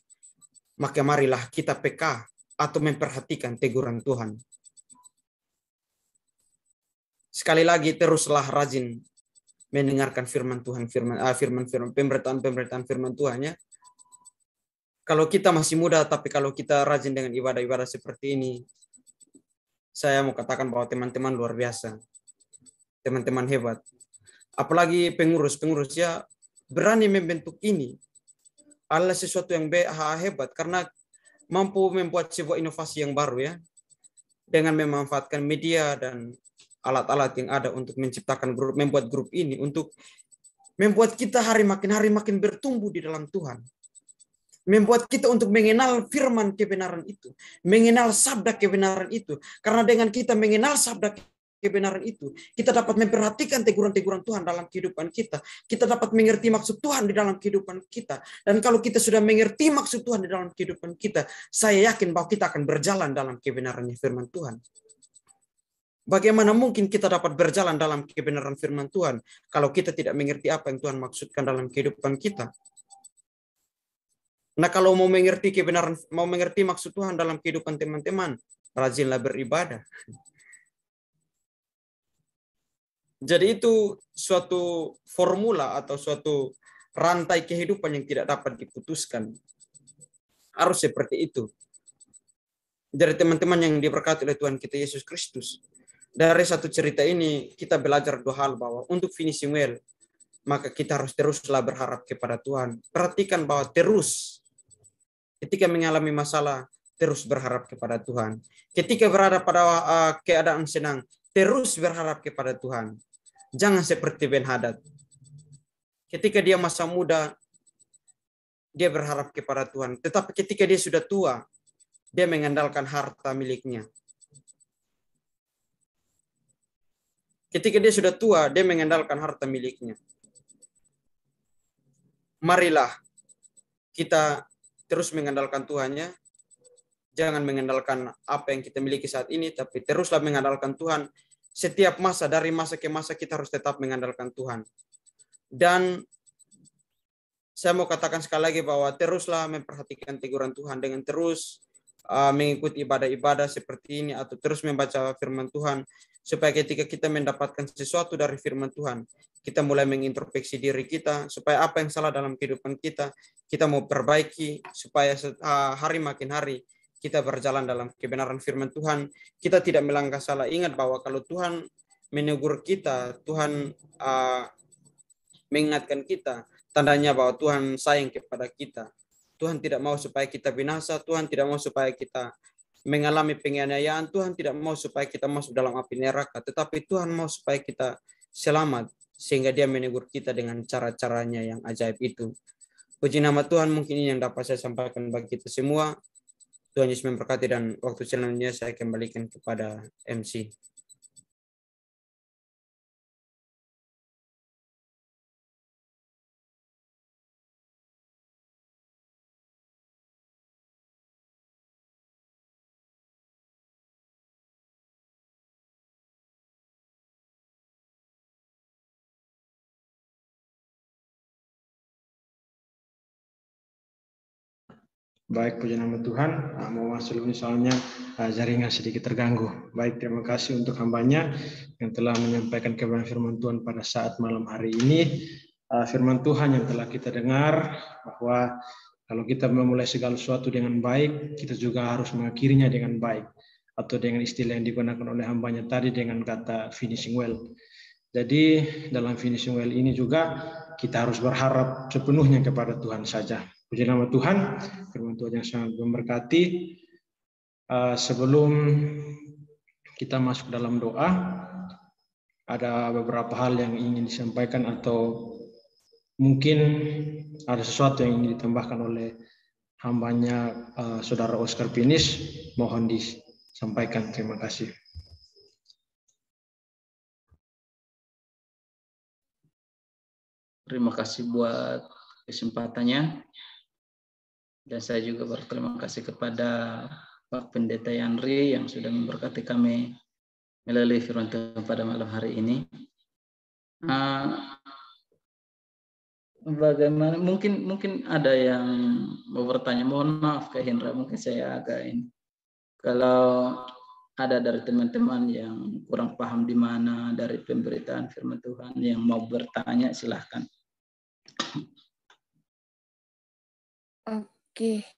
maka marilah kita peka atau memperhatikan teguran Tuhan. Sekali lagi, teruslah rajin mendengarkan firman Tuhan, pemberitaan firman Tuhan, ya. Kalau kita masih muda, tapi kalau kita rajin dengan ibadah-ibadah seperti ini, saya mau katakan bahwa teman-teman luar biasa, teman-teman hebat. Apalagi pengurus ya berani membentuk ini adalah sesuatu yang hebat karena mampu membuat sebuah inovasi yang baru, ya, dengan memanfaatkan media dan alat-alat yang ada untuk menciptakan grup, membuat grup ini untuk membuat kita hari makin bertumbuh di dalam Tuhan. Membuat kita untuk mengenal firman kebenaran itu, mengenal sabda kebenaran itu. Karena dengan kita mengenal sabda kebenaran itu, kita dapat memperhatikan teguran-teguran Tuhan dalam kehidupan kita. Kita dapat mengerti maksud Tuhan di dalam kehidupan kita. Dan kalau kita sudah mengerti maksud Tuhan di dalam kehidupan kita, saya yakin bahwa kita akan berjalan dalam kebenarannya firman Tuhan. Bagaimana mungkin kita dapat berjalan dalam kebenaran firman Tuhan kalau kita tidak mengerti apa yang Tuhan maksudkan dalam kehidupan kita? Nah, kalau mau mengerti kebenaran, mau mengerti maksud Tuhan dalam kehidupan teman-teman, rajinlah beribadah. Jadi itu suatu formula atau suatu rantai kehidupan yang tidak dapat diputuskan. Harus seperti itu. Dari teman-teman yang diberkati oleh Tuhan kita Yesus Kristus. Dari satu cerita ini kita belajar dua hal, bahwa untuk finishing well, maka kita harus teruslah berharap kepada Tuhan. Perhatikan bahwa terus ketika mengalami masalah, terus berharap kepada Tuhan. Ketika berada pada keadaan senang, terus berharap kepada Tuhan. Jangan seperti Ben Hadad. Ketika dia masa muda, dia berharap kepada Tuhan. Tetapi ketika dia sudah tua, dia mengandalkan harta miliknya. Ketika dia sudah tua, dia mengandalkan harta miliknya. Marilah kita terus mengandalkan Tuhannya. Jangan mengandalkan apa yang kita miliki saat ini, tapi teruslah mengandalkan Tuhan. Setiap masa, dari masa ke masa kita harus tetap mengandalkan Tuhan. Dan saya mau katakan sekali lagi bahwa teruslah memperhatikan teguran Tuhan dengan terus mengikuti ibadah-ibadah seperti ini atau terus membaca firman Tuhan, supaya ketika kita mendapatkan sesuatu dari firman Tuhan, kita mulai mengintrospeksi diri kita, supaya apa yang salah dalam kehidupan kita mau perbaiki, supaya hari makin hari kita berjalan dalam kebenaran firman Tuhan. Kita tidak melangkah salah. Ingat bahwa kalau Tuhan menegur kita, Tuhan mengingatkan kita, tandanya bahwa Tuhan sayang kepada kita. Tuhan tidak mau supaya kita binasa, Tuhan tidak mau supaya kita mengalami penganiayaan, Tuhan tidak mau supaya kita masuk dalam api neraka, tetapi Tuhan mau supaya kita selamat, sehingga Dia menegur kita dengan cara-caranya yang ajaib itu. Puji nama Tuhan, mungkin ini yang dapat saya sampaikan bagi kita semua. Tuhan Yesus memberkati, dan waktu selanjutnya saya kembalikan kepada MC. Baik, puji nama Tuhan. Mau masuk misalnya jaringan sedikit terganggu. Baik, terima kasih untuk hambanya yang telah menyampaikan kebenaran firman Tuhan pada saat malam hari ini. Firman Tuhan yang telah kita dengar bahwa kalau kita memulai segala sesuatu dengan baik, kita juga harus mengakhirinya dengan baik. Atau dengan istilah yang digunakan oleh hambanya tadi dengan kata finishing well. Jadi dalam finishing well ini juga kita harus berharap sepenuhnya kepada Tuhan saja. Puji nama Tuhan, firman Tuhan yang sangat memberkati. Sebelum kita masuk dalam doa, ada beberapa hal yang ingin disampaikan atau mungkin ada sesuatu yang ingin ditambahkan oleh hambanya Saudara Oscar Pinis. Mohon disampaikan. Terima kasih. Terima kasih buat kesempatannya. Dan saya juga berterima kasih kepada Pak Pendeta Yandri yang sudah memberkati kami melalui firman Tuhan pada malam hari ini. Bagaimana? Mungkin ada yang mau bertanya. Mohon maaf Kak Hendra, mungkin saya agak ini. Kalau ada dari teman-teman yang kurang paham di mana dari pemberitaan firman Tuhan yang mau bertanya, silahkan. Oke.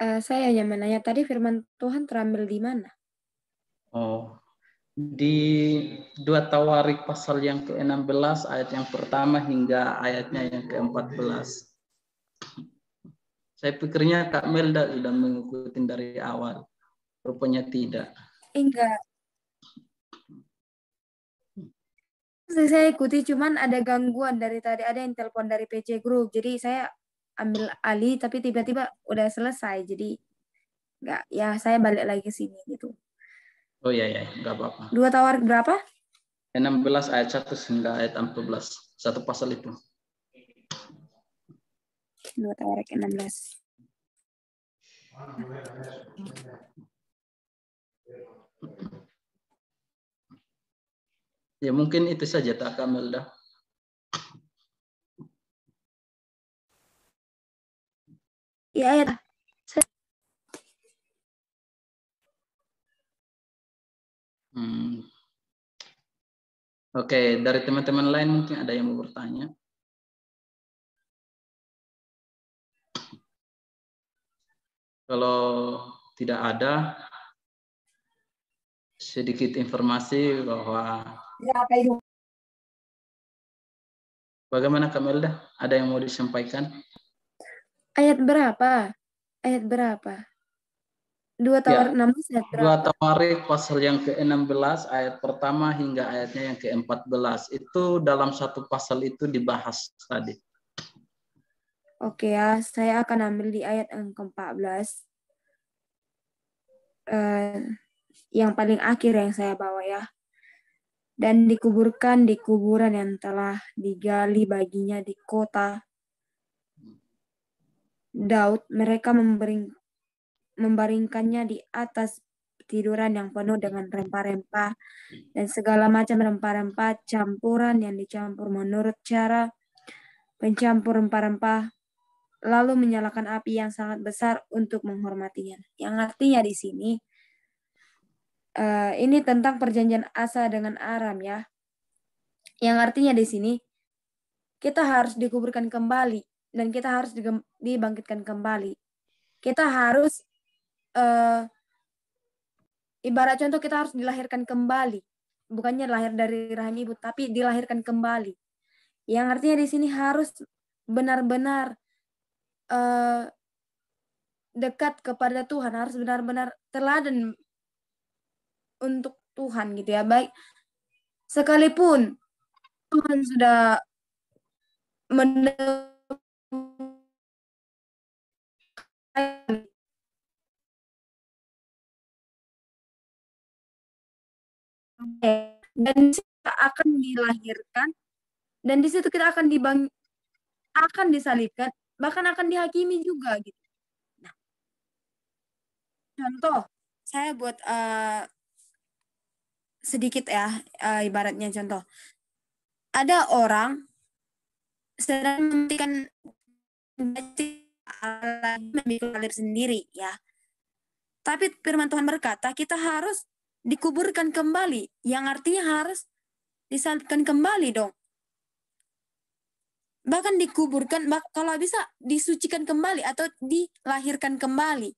Saya yang menanya tadi, firman Tuhan terambil di mana? Oh, di 2 Tawarik pasal yang ke-16 ayat yang pertama hingga ayatnya yang ke-14. Saya pikirnya Kak Melda sudah mengikuti dari awal. Rupanya tidak. Enggak. Saya ikuti, cuman ada gangguan dari tadi. Ada yang telepon dari PC Group. Jadi saya ambil alih, tapi tiba-tiba udah selesai. Jadi enggak, ya saya balik lagi ke sini gitu. Oh iya, enggak apa-apa. 2 Tawarik berapa? 16 ayat 1 hingga ayat 14. Satu pasal itu. 2 Tawarik 16. Ya mungkin itu saja Kak Melda. Ya, ayat. Oke, dari teman-teman lain mungkin ada yang mau bertanya. Kalau tidak ada, sedikit informasi bahwa bagaimana Kamelda? Ada yang mau disampaikan? Ayat berapa? Ayat berapa? 2 Tawarik 16 ayat berapa? 2 Tawarik pasal yang ke-16 ayat pertama hingga ayatnya yang ke-14. Itu dalam satu pasal itu dibahas tadi. Oke ya, saya akan ambil di ayat yang ke-14. Yang paling akhir yang saya bawa ya. Dan dikuburkan di kuburan yang telah digali baginya di kota Daud. Mereka membaringkannya di atas tiduran yang penuh dengan rempah-rempah dan segala macam rempah-rempah campuran yang dicampur menurut cara pencampur rempah-rempah, lalu menyalakan api yang sangat besar untuk menghormatinya. Yang artinya di sini ini tentang perjanjian Asa dengan Aram ya. Yang artinya di sini kita harus dikuburkan kembali dan kita harus dibangkitkan kembali. Kita harus ibarat contoh kita harus dilahirkan kembali. Bukannya lahir dari rahim ibu, tapi dilahirkan kembali. Yang artinya di sini harus benar-benar dekat kepada Tuhan, harus benar-benar teladan untuk Tuhan gitu ya. Baik sekalipun Tuhan sudah dan kita akan dilahirkan dan di situ kita akan akan disalibkan, bahkan akan dihakimi juga gitu. Nah, contoh saya buat sedikit ya, ibaratnya contoh. Ada orang sedang menghentikan memikul salib sendiri ya. Tapi firman Tuhan berkata kita harus dikuburkan kembali, yang artinya harus disalibkan kembali dong. Bahkan dikuburkan, kalau bisa disucikan kembali atau dilahirkan kembali.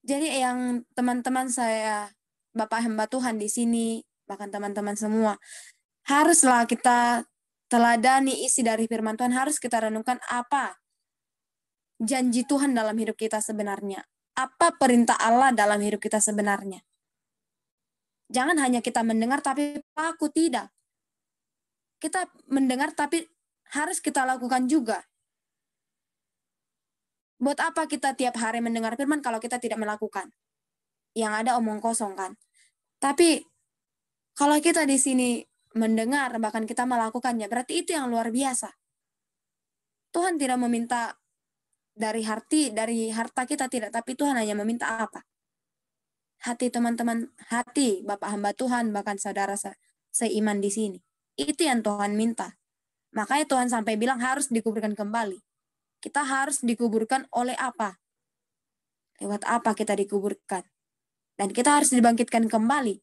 Jadi yang teman-teman saya, Bapak hamba Tuhan di sini, bahkan teman-teman semua, haruslah kita teladani isi dari firman Tuhan, harus kita renungkan apa janji Tuhan dalam hidup kita sebenarnya. Apa perintah Allah dalam hidup kita sebenarnya. Jangan hanya kita mendengar tapi aku tidak. Kita mendengar tapi harus kita lakukan juga. Buat apa kita tiap hari mendengar firman kalau kita tidak melakukan? Yang ada omong kosong kan. Tapi kalau kita di sini mendengar bahkan kita melakukannya, berarti itu yang luar biasa. Tuhan tidak meminta dari harta kita tidak, tapi Tuhan hanya meminta apa? Hati teman-teman, hati Bapak hamba Tuhan, bahkan saudara seiman di sini. Itu yang Tuhan minta. Makanya Tuhan sampai bilang harus dikuburkan kembali. Kita harus dikuburkan oleh apa? Lewat apa kita dikuburkan? Dan kita harus dibangkitkan kembali.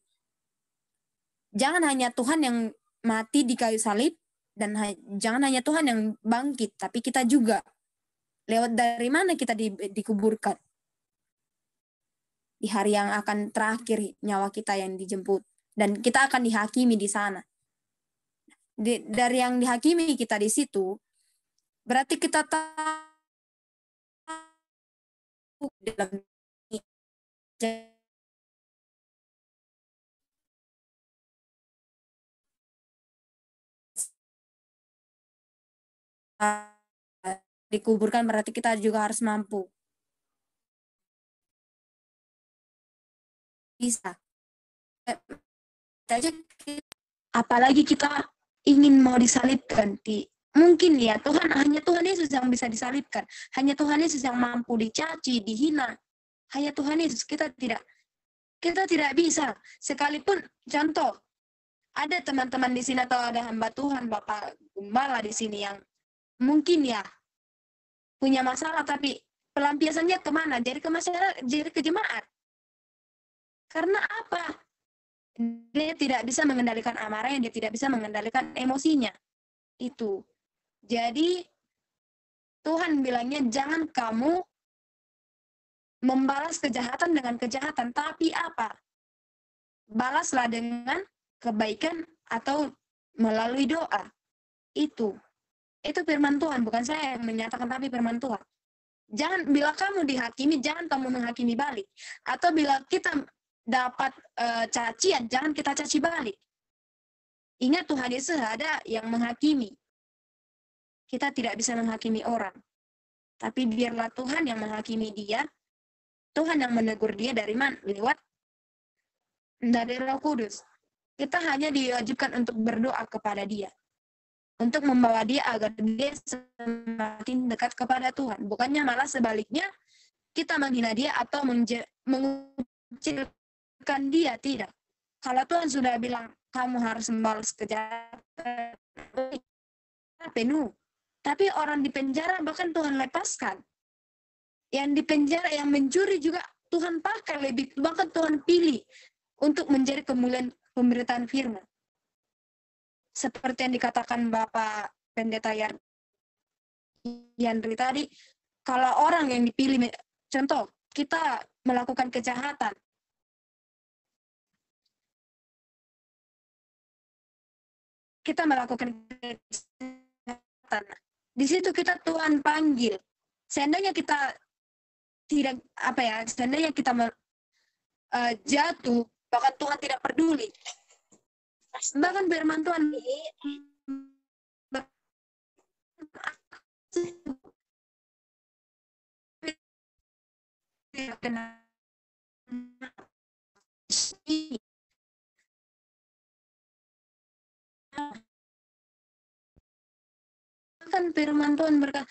Jangan hanya Tuhan yang mati di kayu salib, dan jangan hanya Tuhan yang bangkit, tapi kita juga. Lewat dari mana kita dikuburkan? Di hari yang akan terakhir nyawa kita yang dijemput. Dan kita akan dihakimi di sana. Dari yang dihakimi kita di situ, berarti kita tahu dalam dikuburkan, berarti kita juga harus mampu. Bisa. Apalagi kita ingin mau disalibkan. Mungkin ya, hanya Tuhan Yesus yang bisa disalibkan. Hanya Tuhan Yesus yang mampu dicaci, dihina. Hanya Tuhan Yesus, kita tidak bisa. Sekalipun, contoh, ada teman-teman di sini atau ada hamba Tuhan, Bapak Gembala di sini yang mungkin ya, punya masalah, tapi pelampiasannya kemana? Jadi ke masyarakat, jadi ke jemaat. Karena apa? Dia tidak bisa mengendalikan amarahnya, dia tidak bisa mengendalikan emosinya. Itu. Jadi Tuhan bilangnya jangan kamu membalas kejahatan dengan kejahatan, tapi apa? Balaslah dengan kebaikan atau melalui doa. Itu firman Tuhan, bukan saya yang menyatakan, tapi firman Tuhan. Jangan, bila kamu dihakimi, jangan kamu menghakimi balik. Atau bila kita dapat cacian, jangan kita caci balik. Ingat Tuhan Yesus ada yang menghakimi. Kita tidak bisa menghakimi orang. Tapi biarlah Tuhan yang menghakimi dia. Tuhan yang menegur dia dari mana? Lewat dari Roh Kudus. Kita hanya diwajibkan untuk berdoa kepada dia. Untuk membawa dia agar dia semakin dekat kepada Tuhan. Bukannya malah sebaliknya, kita menghina dia atau mengucilkan dia. Tidak. Kalau Tuhan sudah bilang, kamu harus membalas kejahatan, penuh. Tapi orang di penjara bahkan Tuhan lepaskan. Yang di penjara, yang mencuri juga Tuhan pakai lebih, bahkan Tuhan pilih untuk menjadi kemuliaan pemberitaan firman. Seperti yang dikatakan Bapak Pendeta Yandri tadi, kalau orang yang dipilih, contoh, kita melakukan kejahatan, di situ kita Tuhan panggil. Seandainya kita tidak seandainya kita jatuh, bahkan Tuhan tidak peduli. Bahkan firman Tuhan kan firman Tuhan berkata,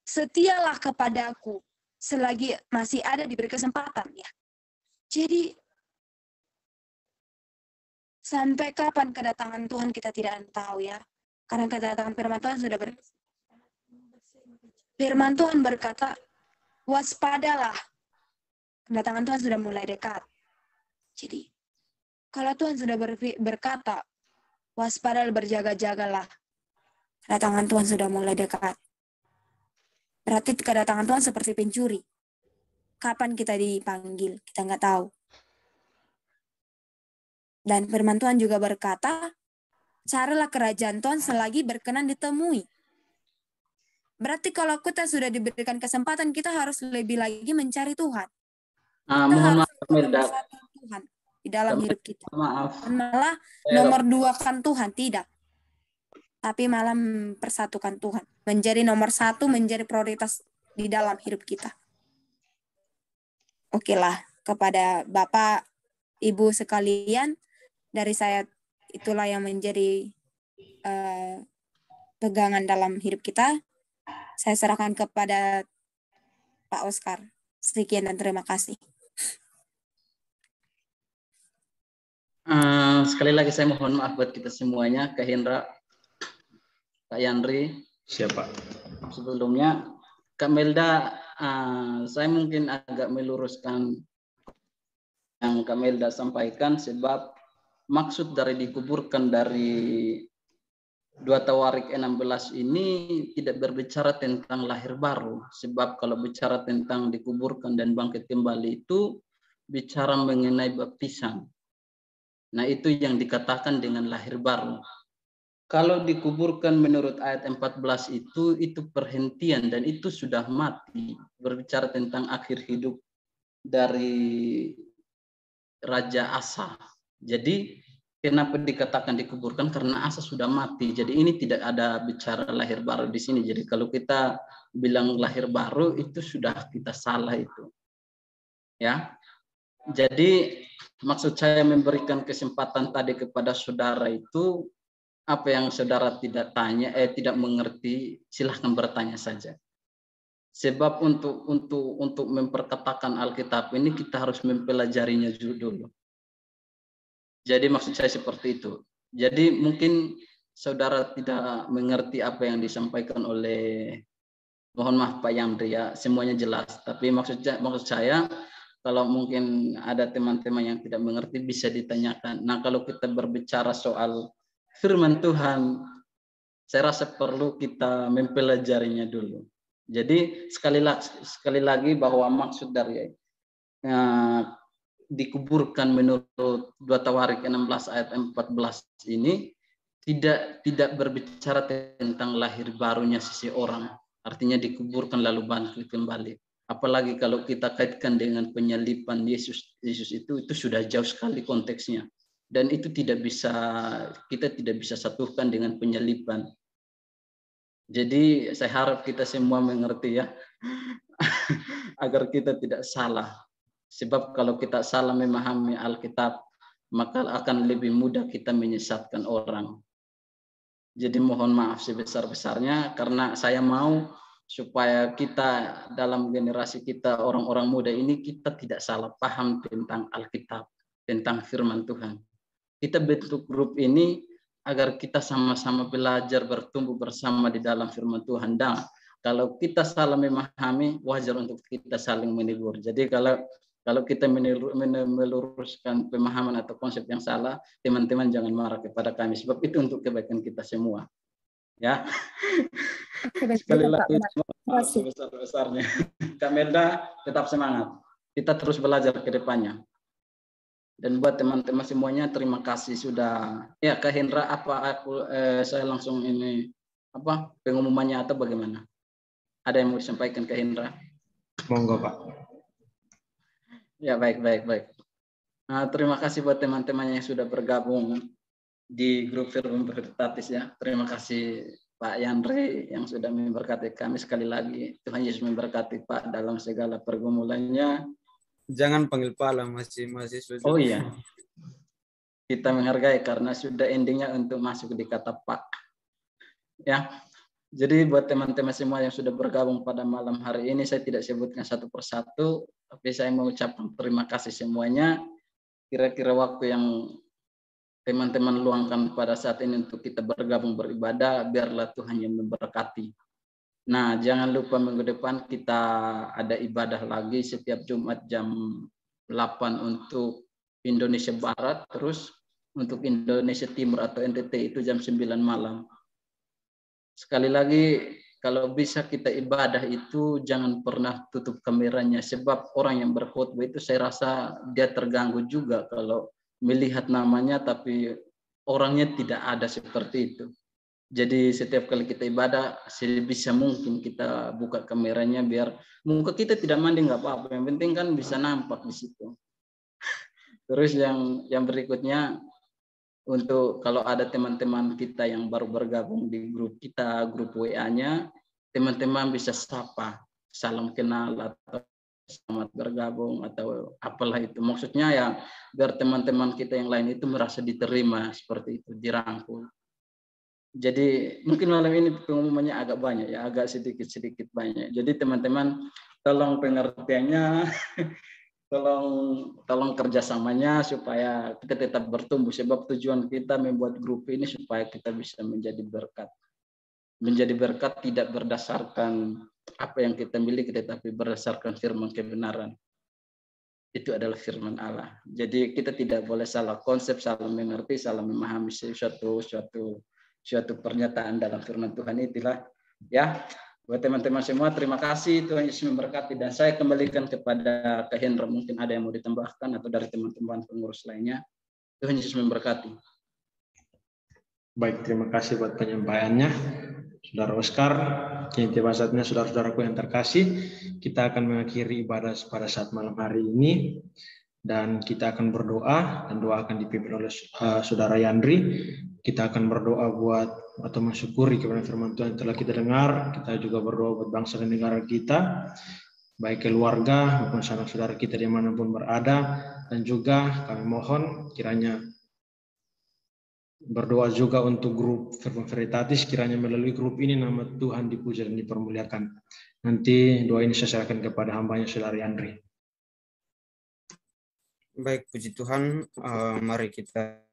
setialah kepadaku selagi masih ada diberi kesempatan, ya. Jadi sampai kapan kedatangan Tuhan kita tidak tahu, ya. Karena kedatangan firman Tuhan sudah firman Tuhan berkata, waspadalah. Kedatangan Tuhan sudah mulai dekat. Jadi kalau Tuhan sudah berkata, waspadalah, berjaga-jagalah, kedatangan Tuhan sudah mulai dekat. Berarti kedatangan Tuhan seperti pencuri. Kapan kita dipanggil? Kita nggak tahu. Dan firman Tuhan juga berkata, carilah kerajaan Tuhan selagi berkenan ditemui. Berarti kalau kita sudah diberikan kesempatan, kita harus lebih lagi mencari Tuhan. Kita Mohon harus maaf, Melda. Tuhan di dalam hidup kita. Maaf. Malah nomor 2-kan Tuhan, tidak. Tapi malah mempersatukan Tuhan. Menjadi nomor 1, menjadi prioritas di dalam hidup kita. Oke lah, kepada Bapak, Ibu sekalian, dari saya itulah yang menjadi pegangan dalam hidup kita. Saya serahkan kepada Pak Oscar. Sekian dan terima kasih. Sekali lagi saya mohon maaf buat kita semuanya, Kak Hendra, Kak Yandri. Siapa? Sebelumnya, Kak Melda, saya mungkin agak meluruskan yang Kak Melda sampaikan, sebab maksud dari dikuburkan dari 2 Tawarik 16 ini tidak berbicara tentang lahir baru. Sebab kalau bicara tentang dikuburkan dan bangkit kembali itu bicara mengenai baptisan. Nah, itu yang dikatakan dengan lahir baru. Kalau dikuburkan menurut ayat 14 itu perhentian dan itu sudah mati. Berbicara tentang akhir hidup dari Raja Asa. Jadi kenapa dikatakan dikuburkan? Karena Asa sudah mati. Jadi ini tidak ada bicara lahir baru di sini. Jadi kalau kita bilang lahir baru itu sudah kita salah itu. Ya. Jadi maksud saya memberikan kesempatan tadi kepada saudara itu, apa yang saudara tidak mengerti, silahkan bertanya saja. Sebab untuk memperkatakan Alkitab ini kita harus mempelajarinya dulu. Jadi maksud saya seperti itu. Jadi mungkin saudara tidak mengerti apa yang disampaikan oleh Mohon maaf Pak Yandri ya, semuanya jelas. Tapi maksud saya, kalau mungkin ada teman-teman yang tidak mengerti bisa ditanyakan. Nah, kalau kita berbicara soal firman Tuhan, saya rasa perlu kita mempelajarinya dulu. Jadi sekali lagi bahwa maksud dari dikuburkan menurut 2 Tawarik 16 ayat 14 ini tidak berbicara tentang lahir barunya seseorang. Artinya dikuburkan lalu bangkit kembali. Apalagi kalau kita kaitkan dengan penyaliban Yesus itu sudah jauh sekali konteksnya. Dan itu kita tidak bisa satukan dengan penyaliban. Jadi saya harap kita semua mengerti ya, agar kita tidak salah. Sebab kalau kita salah memahami Alkitab, maka akan lebih mudah kita menyesatkan orang. Jadi mohon maaf sebesar-besarnya, karena saya mau supaya kita dalam generasi kita, orang-orang muda ini, kita tidak salah paham tentang Alkitab, tentang firman Tuhan. Kita bentuk grup ini agar kita sama-sama belajar bertumbuh bersama di dalam firman Tuhan. Dan kalau kita salah memahami, wajar untuk kita saling menegur. Jadi kalau kita meluruskan pemahaman atau konsep yang salah, teman-teman jangan marah kepada kami, sebab itu untuk kebaikan kita semua. Ya. Sekali lagi sebesar-besarnya. Kak Melda tetap semangat. Kita terus belajar ke depannya. Dan buat teman-teman semuanya, terima kasih sudah. Ya, Kak Hendra, saya langsung ini pengumumannya atau bagaimana? Ada yang mau disampaikan Kak Hendra? Monggo Pak. Ya, baik. Nah, terima kasih buat teman-teman yang sudah bergabung di grup Firman Veritatis ya. Terima kasih Pak Yandri yang sudah memberkati kami sekali lagi. Tuhan Yesus memberkati Pak dalam segala pergumulannya. Jangan panggil Pak lah, masih Oh iya, kita menghargai karena sudah endingnya untuk masuk di kata Pak. Ya, jadi buat teman-teman semua yang sudah bergabung pada malam hari ini, saya tidak sebutkan satu persatu, tapi saya mengucapkan terima kasih semuanya. Kira-kira waktu yang teman-teman luangkan pada saat ini untuk kita bergabung beribadah, biarlah Tuhan yang memberkati. Nah, jangan lupa minggu depan kita ada ibadah lagi setiap Jumat jam 8 untuk Indonesia Barat, terus untuk Indonesia Timur atau NTT itu jam 9 malam. Sekali lagi, kalau bisa kita ibadah itu jangan pernah tutup kameranya, sebab orang yang berkhotbah itu saya rasa dia terganggu juga kalau melihat namanya tapi orangnya tidak ada seperti itu. Jadi setiap kali kita ibadah, sebisa mungkin kita buka kameranya biar muka kita tidak mandi nggak apa-apa. Yang penting kan bisa nampak di situ. Terus yang berikutnya, untuk kalau ada teman-teman kita yang baru bergabung di grup kita, grup WA-nya, teman-teman bisa sapa, salam kenal atau selamat bergabung atau apalah itu. Maksudnya ya biar teman-teman kita yang lain itu merasa diterima seperti itu, dirangkul. Jadi mungkin malam ini pengumumannya agak banyak ya, agak sedikit banyak. Jadi teman-teman tolong pengertiannya, tolong kerjasamanya supaya kita tetap bertumbuh. Sebab tujuan kita membuat grup ini supaya kita bisa menjadi berkat. Menjadi berkat tidak berdasarkan apa yang kita miliki, tetapi berdasarkan firman kebenaran. Itu adalah firman Allah. Jadi kita tidak boleh salah konsep, salah mengerti, salah memahami suatu pernyataan dalam firman Tuhan. Itulah ya. Buat teman-teman semua, terima kasih. Tuhan Yesus memberkati. Dan saya kembalikan kepada Kak Hendra. Mungkin ada yang mau ditambahkan atau dari teman-teman pengurus lainnya. Tuhan Yesus memberkati. Baik, terima kasih buat penyampaiannya, Saudara Oscar. Kini tiba saatnya saudara-saudaraku yang terkasih, kita akan mengakhiri ibadah pada saat malam hari ini. Dan kita akan berdoa, dan doa akan dipimpin oleh Saudara Yandri. Kita akan berdoa buat atau mensyukuri kepada firman Tuhan yang telah kita dengar. Kita juga berdoa buat bangsa dan negara kita, baik keluarga maupun sanak saudara kita dimanapun berada. Dan juga kami mohon kiranya berdoa juga untuk grup Firman Veritatis, kiranya melalui grup ini nama Tuhan dipuja dan dipermuliakan. Nanti doa ini saya serahkan kepada hambanya Saudara Yandri. Baik, puji Tuhan. Mari kita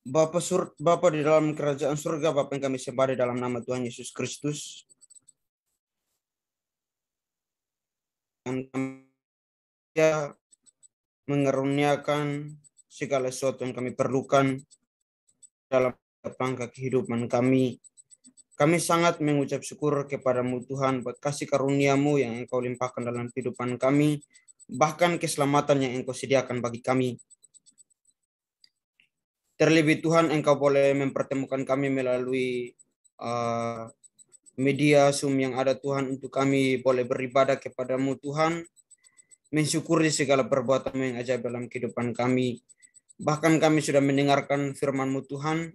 Bapa di dalam kerajaan surga, Bapa yang kami sembah di dalam nama Tuhan Yesus Kristus. Dan kami mengaruniakan segala sesuatu yang kami perlukan dalam rangka kehidupan kami. Kami sangat mengucap syukur kepadamu Tuhan buat kasih karunia-Mu yang Engkau limpahkan dalam kehidupan kami, bahkan keselamatan yang Engkau sediakan bagi kami. Terlebih Tuhan, Engkau boleh mempertemukan kami melalui media Zoom yang ada Tuhan, untuk kami boleh beribadah kepadamu Tuhan, mensyukuri segala perbuatan yang ajaib dalam kehidupan kami. Bahkan kami sudah mendengarkan firman-Mu Tuhan,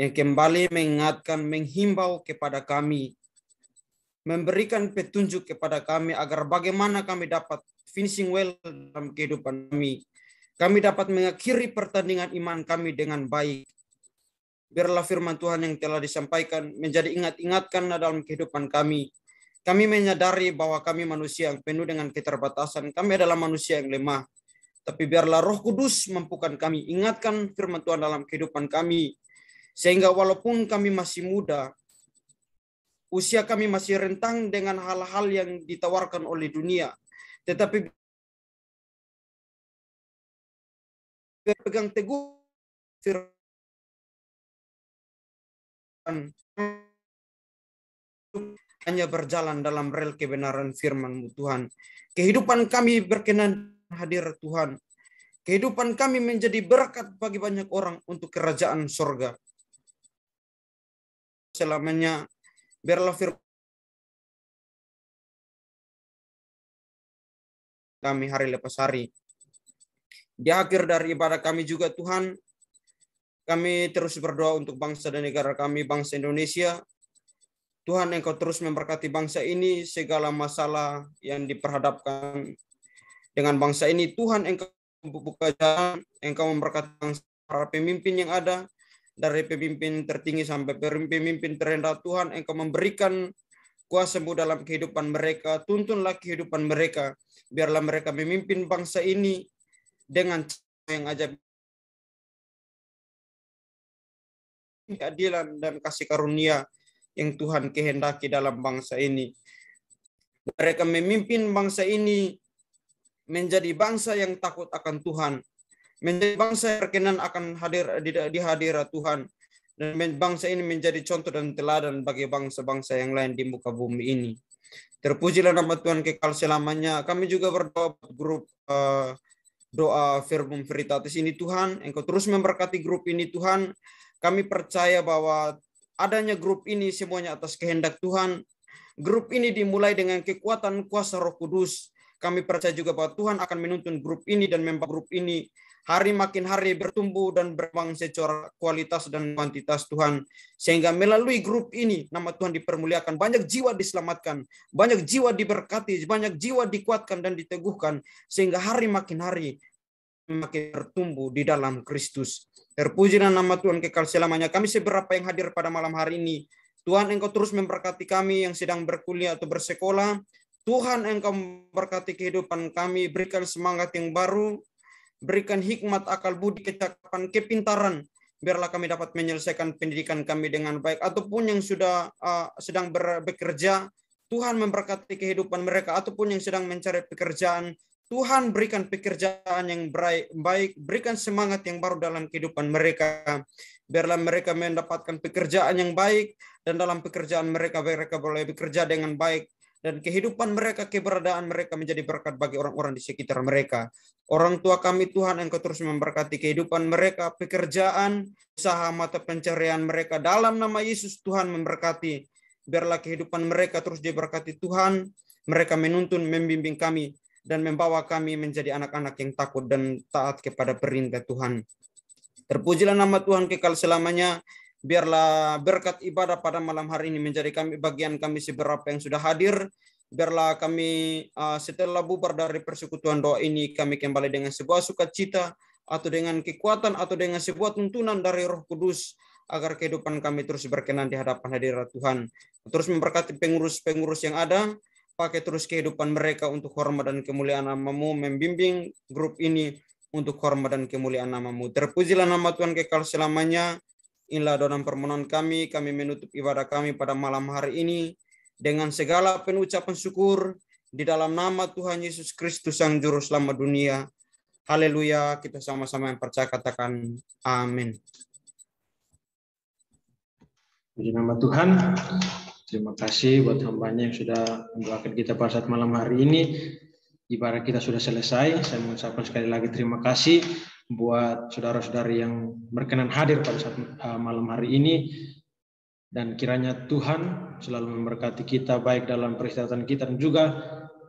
yang kembali mengingatkan, menghimbau kepada kami, memberikan petunjuk kepada kami agar bagaimana kami dapat finishing well dalam kehidupan kami. Kami dapat mengakhiri pertandingan iman kami dengan baik. Biarlah firman Tuhan yang telah disampaikan menjadi ingat-ingatkan dalam kehidupan kami. Kami menyadari bahwa kami manusia yang penuh dengan keterbatasan. Kami adalah manusia yang lemah. Tapi biarlah Roh Kudus mampukan kami, ingatkan firman Tuhan dalam kehidupan kami. Sehingga walaupun kami masih muda, usia kami masih rentang dengan hal-hal yang ditawarkan oleh dunia, tetapi pegang teguh firman, hanya berjalan dalam rel kebenaran firman-Mu Tuhan. Kehidupan kami berkenan hadir Tuhan. Kehidupan kami menjadi berkat bagi banyak orang untuk kerajaan surga. Selamanya biarlah firman kami hari lepas hari. Di akhir dari ibadah kami juga Tuhan, kami terus berdoa untuk bangsa dan negara kami, bangsa Indonesia. Tuhan, Engkau terus memberkati bangsa ini, segala masalah yang diperhadapkan dengan bangsa ini. Tuhan, Engkau buka jalan, Engkau memberkati bangsa, para pemimpin yang ada, dari pemimpin tertinggi sampai pemimpin terendah. Tuhan, Engkau memberikan kuasa-Mu dalam kehidupan mereka. Tuntunlah kehidupan mereka. Biarlah mereka memimpin bangsa ini dengan cara yang ajaib, keadilan dan kasih karunia yang Tuhan kehendaki dalam bangsa ini. Mereka memimpin bangsa ini menjadi bangsa yang takut akan Tuhan, menjadi bangsa yang berkenan akan hadir di hadirat Tuhan, dan bangsa ini menjadi contoh dan teladan bagi bangsa-bangsa yang lain di muka bumi ini. Terpujilah nama Tuhan kekal selamanya. Kami juga berdoa grup doa Verbum Veritatis ini Tuhan, Engkau terus memberkati grup ini Tuhan. Kami percaya bahwa adanya grup ini semuanya atas kehendak Tuhan. Grup ini dimulai dengan kekuatan kuasa Roh Kudus. Kami percaya juga bahwa Tuhan akan menuntun grup ini dan member grup ini hari makin hari bertumbuh dan berkembang secara kualitas dan kuantitas Tuhan. Sehingga melalui grup ini nama Tuhan dipermuliakan, banyak jiwa diselamatkan, banyak jiwa diberkati, banyak jiwa dikuatkan dan diteguhkan. Sehingga hari makin hari makin bertumbuh di dalam Kristus. Terpujilah nama Tuhan kekal selamanya. Kami seberapa yang hadir pada malam hari ini, Tuhan, Engkau terus memberkati kami yang sedang berkuliah atau bersekolah. Tuhan, Engkau memberkati kehidupan kami, berikan semangat yang baru, berikan hikmat, akal budi, kecakapan, kepintaran. Biarlah kami dapat menyelesaikan pendidikan kami dengan baik, ataupun yang sudah sedang bekerja, Tuhan memberkati kehidupan mereka, ataupun yang sedang mencari pekerjaan, Tuhan berikan pekerjaan yang baik, berikan semangat yang baru dalam kehidupan mereka. Biarlah mereka mendapatkan pekerjaan yang baik, dan dalam pekerjaan mereka boleh bekerja dengan baik. Dan kehidupan mereka, keberadaan mereka menjadi berkat bagi orang-orang di sekitar mereka. Orang tua kami Tuhan, Engkau terus memberkati kehidupan mereka, pekerjaan, usaha mata pencarian mereka. Dalam nama Yesus Tuhan memberkati. Biarlah kehidupan mereka terus diberkati Tuhan. Mereka menuntun, membimbing kami, dan membawa kami menjadi anak-anak yang takut dan taat kepada perintah Tuhan. Terpujilah nama Tuhan kekal selamanya. Biarlah berkat ibadah pada malam hari ini menjadi bagian kami seberapa yang sudah hadir. Biarlah kami setelah bubar dari persekutuan doa ini, kami kembali dengan sebuah sukacita, atau dengan kekuatan, atau dengan sebuah tuntunan dari Roh Kudus, agar kehidupan kami terus berkenan di hadapan hadirat Tuhan. Terus memberkati pengurus-pengurus yang ada, pakai terus kehidupan mereka untuk hormat dan kemuliaan nama-Mu, membimbing grup ini untuk hormat dan kemuliaan nama-Mu. Terpujilah nama Tuhan kekal selamanya. Inilah doa dan permohonan kami menutup ibadah kami pada malam hari ini dengan segala penucapan syukur di dalam nama Tuhan Yesus Kristus Sang Juru Selamat dunia. Haleluya, kita sama-sama yang percaya katakan amin. Puji nama Tuhan. Terima kasih buat hambanya yang sudah mendoakan kita pada saat malam hari ini. Ibadah kita sudah selesai. Saya mengucapkan sekali lagi terima kasih buat saudara-saudari yang berkenan hadir pada saat malam hari ini. Dan kiranya Tuhan selalu memberkati kita baik dalam peristirahatan kita dan juga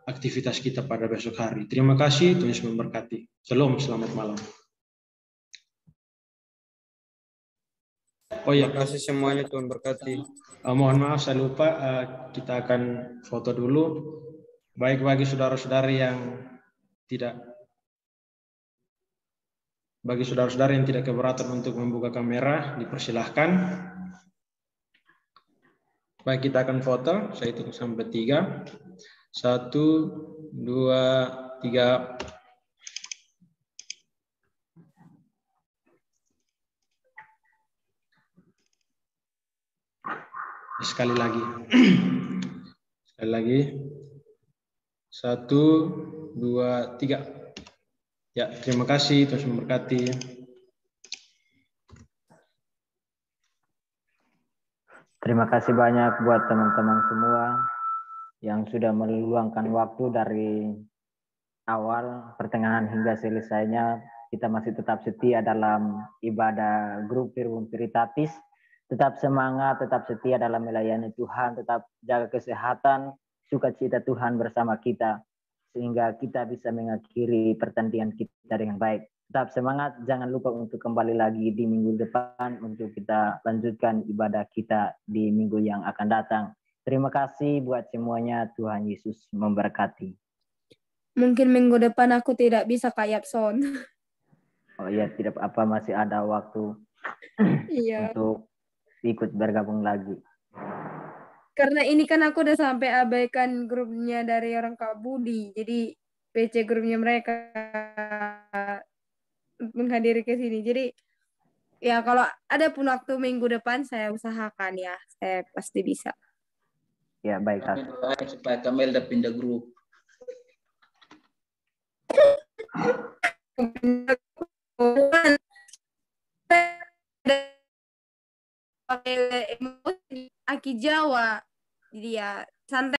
aktivitas kita pada besok hari. Terima kasih, Tuhan Yesus memberkati. Shalom, selamat malam. Oh ya, Terima kasih semuanya, Tuhan berkati. Mohon maaf saya lupa, kita akan foto dulu. Baik bagi saudara-saudari yang tidak keberatan untuk membuka kamera, dipersilahkan. Baik, kita akan foto. Saya hitung sampai 3. 1, 2, 3. Sekali lagi. Sekali lagi. 1, 2, 3. Ya, terima kasih. Tuhan memberkati. Terima kasih banyak buat teman-teman semua yang sudah meluangkan waktu dari awal, pertengahan hingga selesainya. Kita masih tetap setia dalam ibadah grup Verbum Veritatis. Tetap semangat, tetap setia dalam melayani Tuhan, tetap jaga kesehatan, sukacita Tuhan bersama kita, sehingga kita bisa mengakhiri pertandingan kita dengan baik. Tetap semangat, jangan lupa untuk kembali lagi di minggu depan untuk kita lanjutkan ibadah kita di minggu yang akan datang. Terima kasih buat semuanya, Tuhan Yesus memberkati. Mungkin minggu depan aku tidak bisa Kak Yapson. Oh iya, tidak apa, masih ada waktu Iya. untuk ikut bergabung lagi. Karena ini kan aku udah sampai abaikan grupnya dari orang Kak Budi. Jadi PC grupnya mereka menghadiri ke sini. Jadi ya kalau ada pun waktu minggu depan saya usahakan ya. Saya pasti bisa. Ya, baik Kak. Kami doain supaya Kamel udah pindah grup. Pakai emosi Aki Jawa. Jadi ya santai.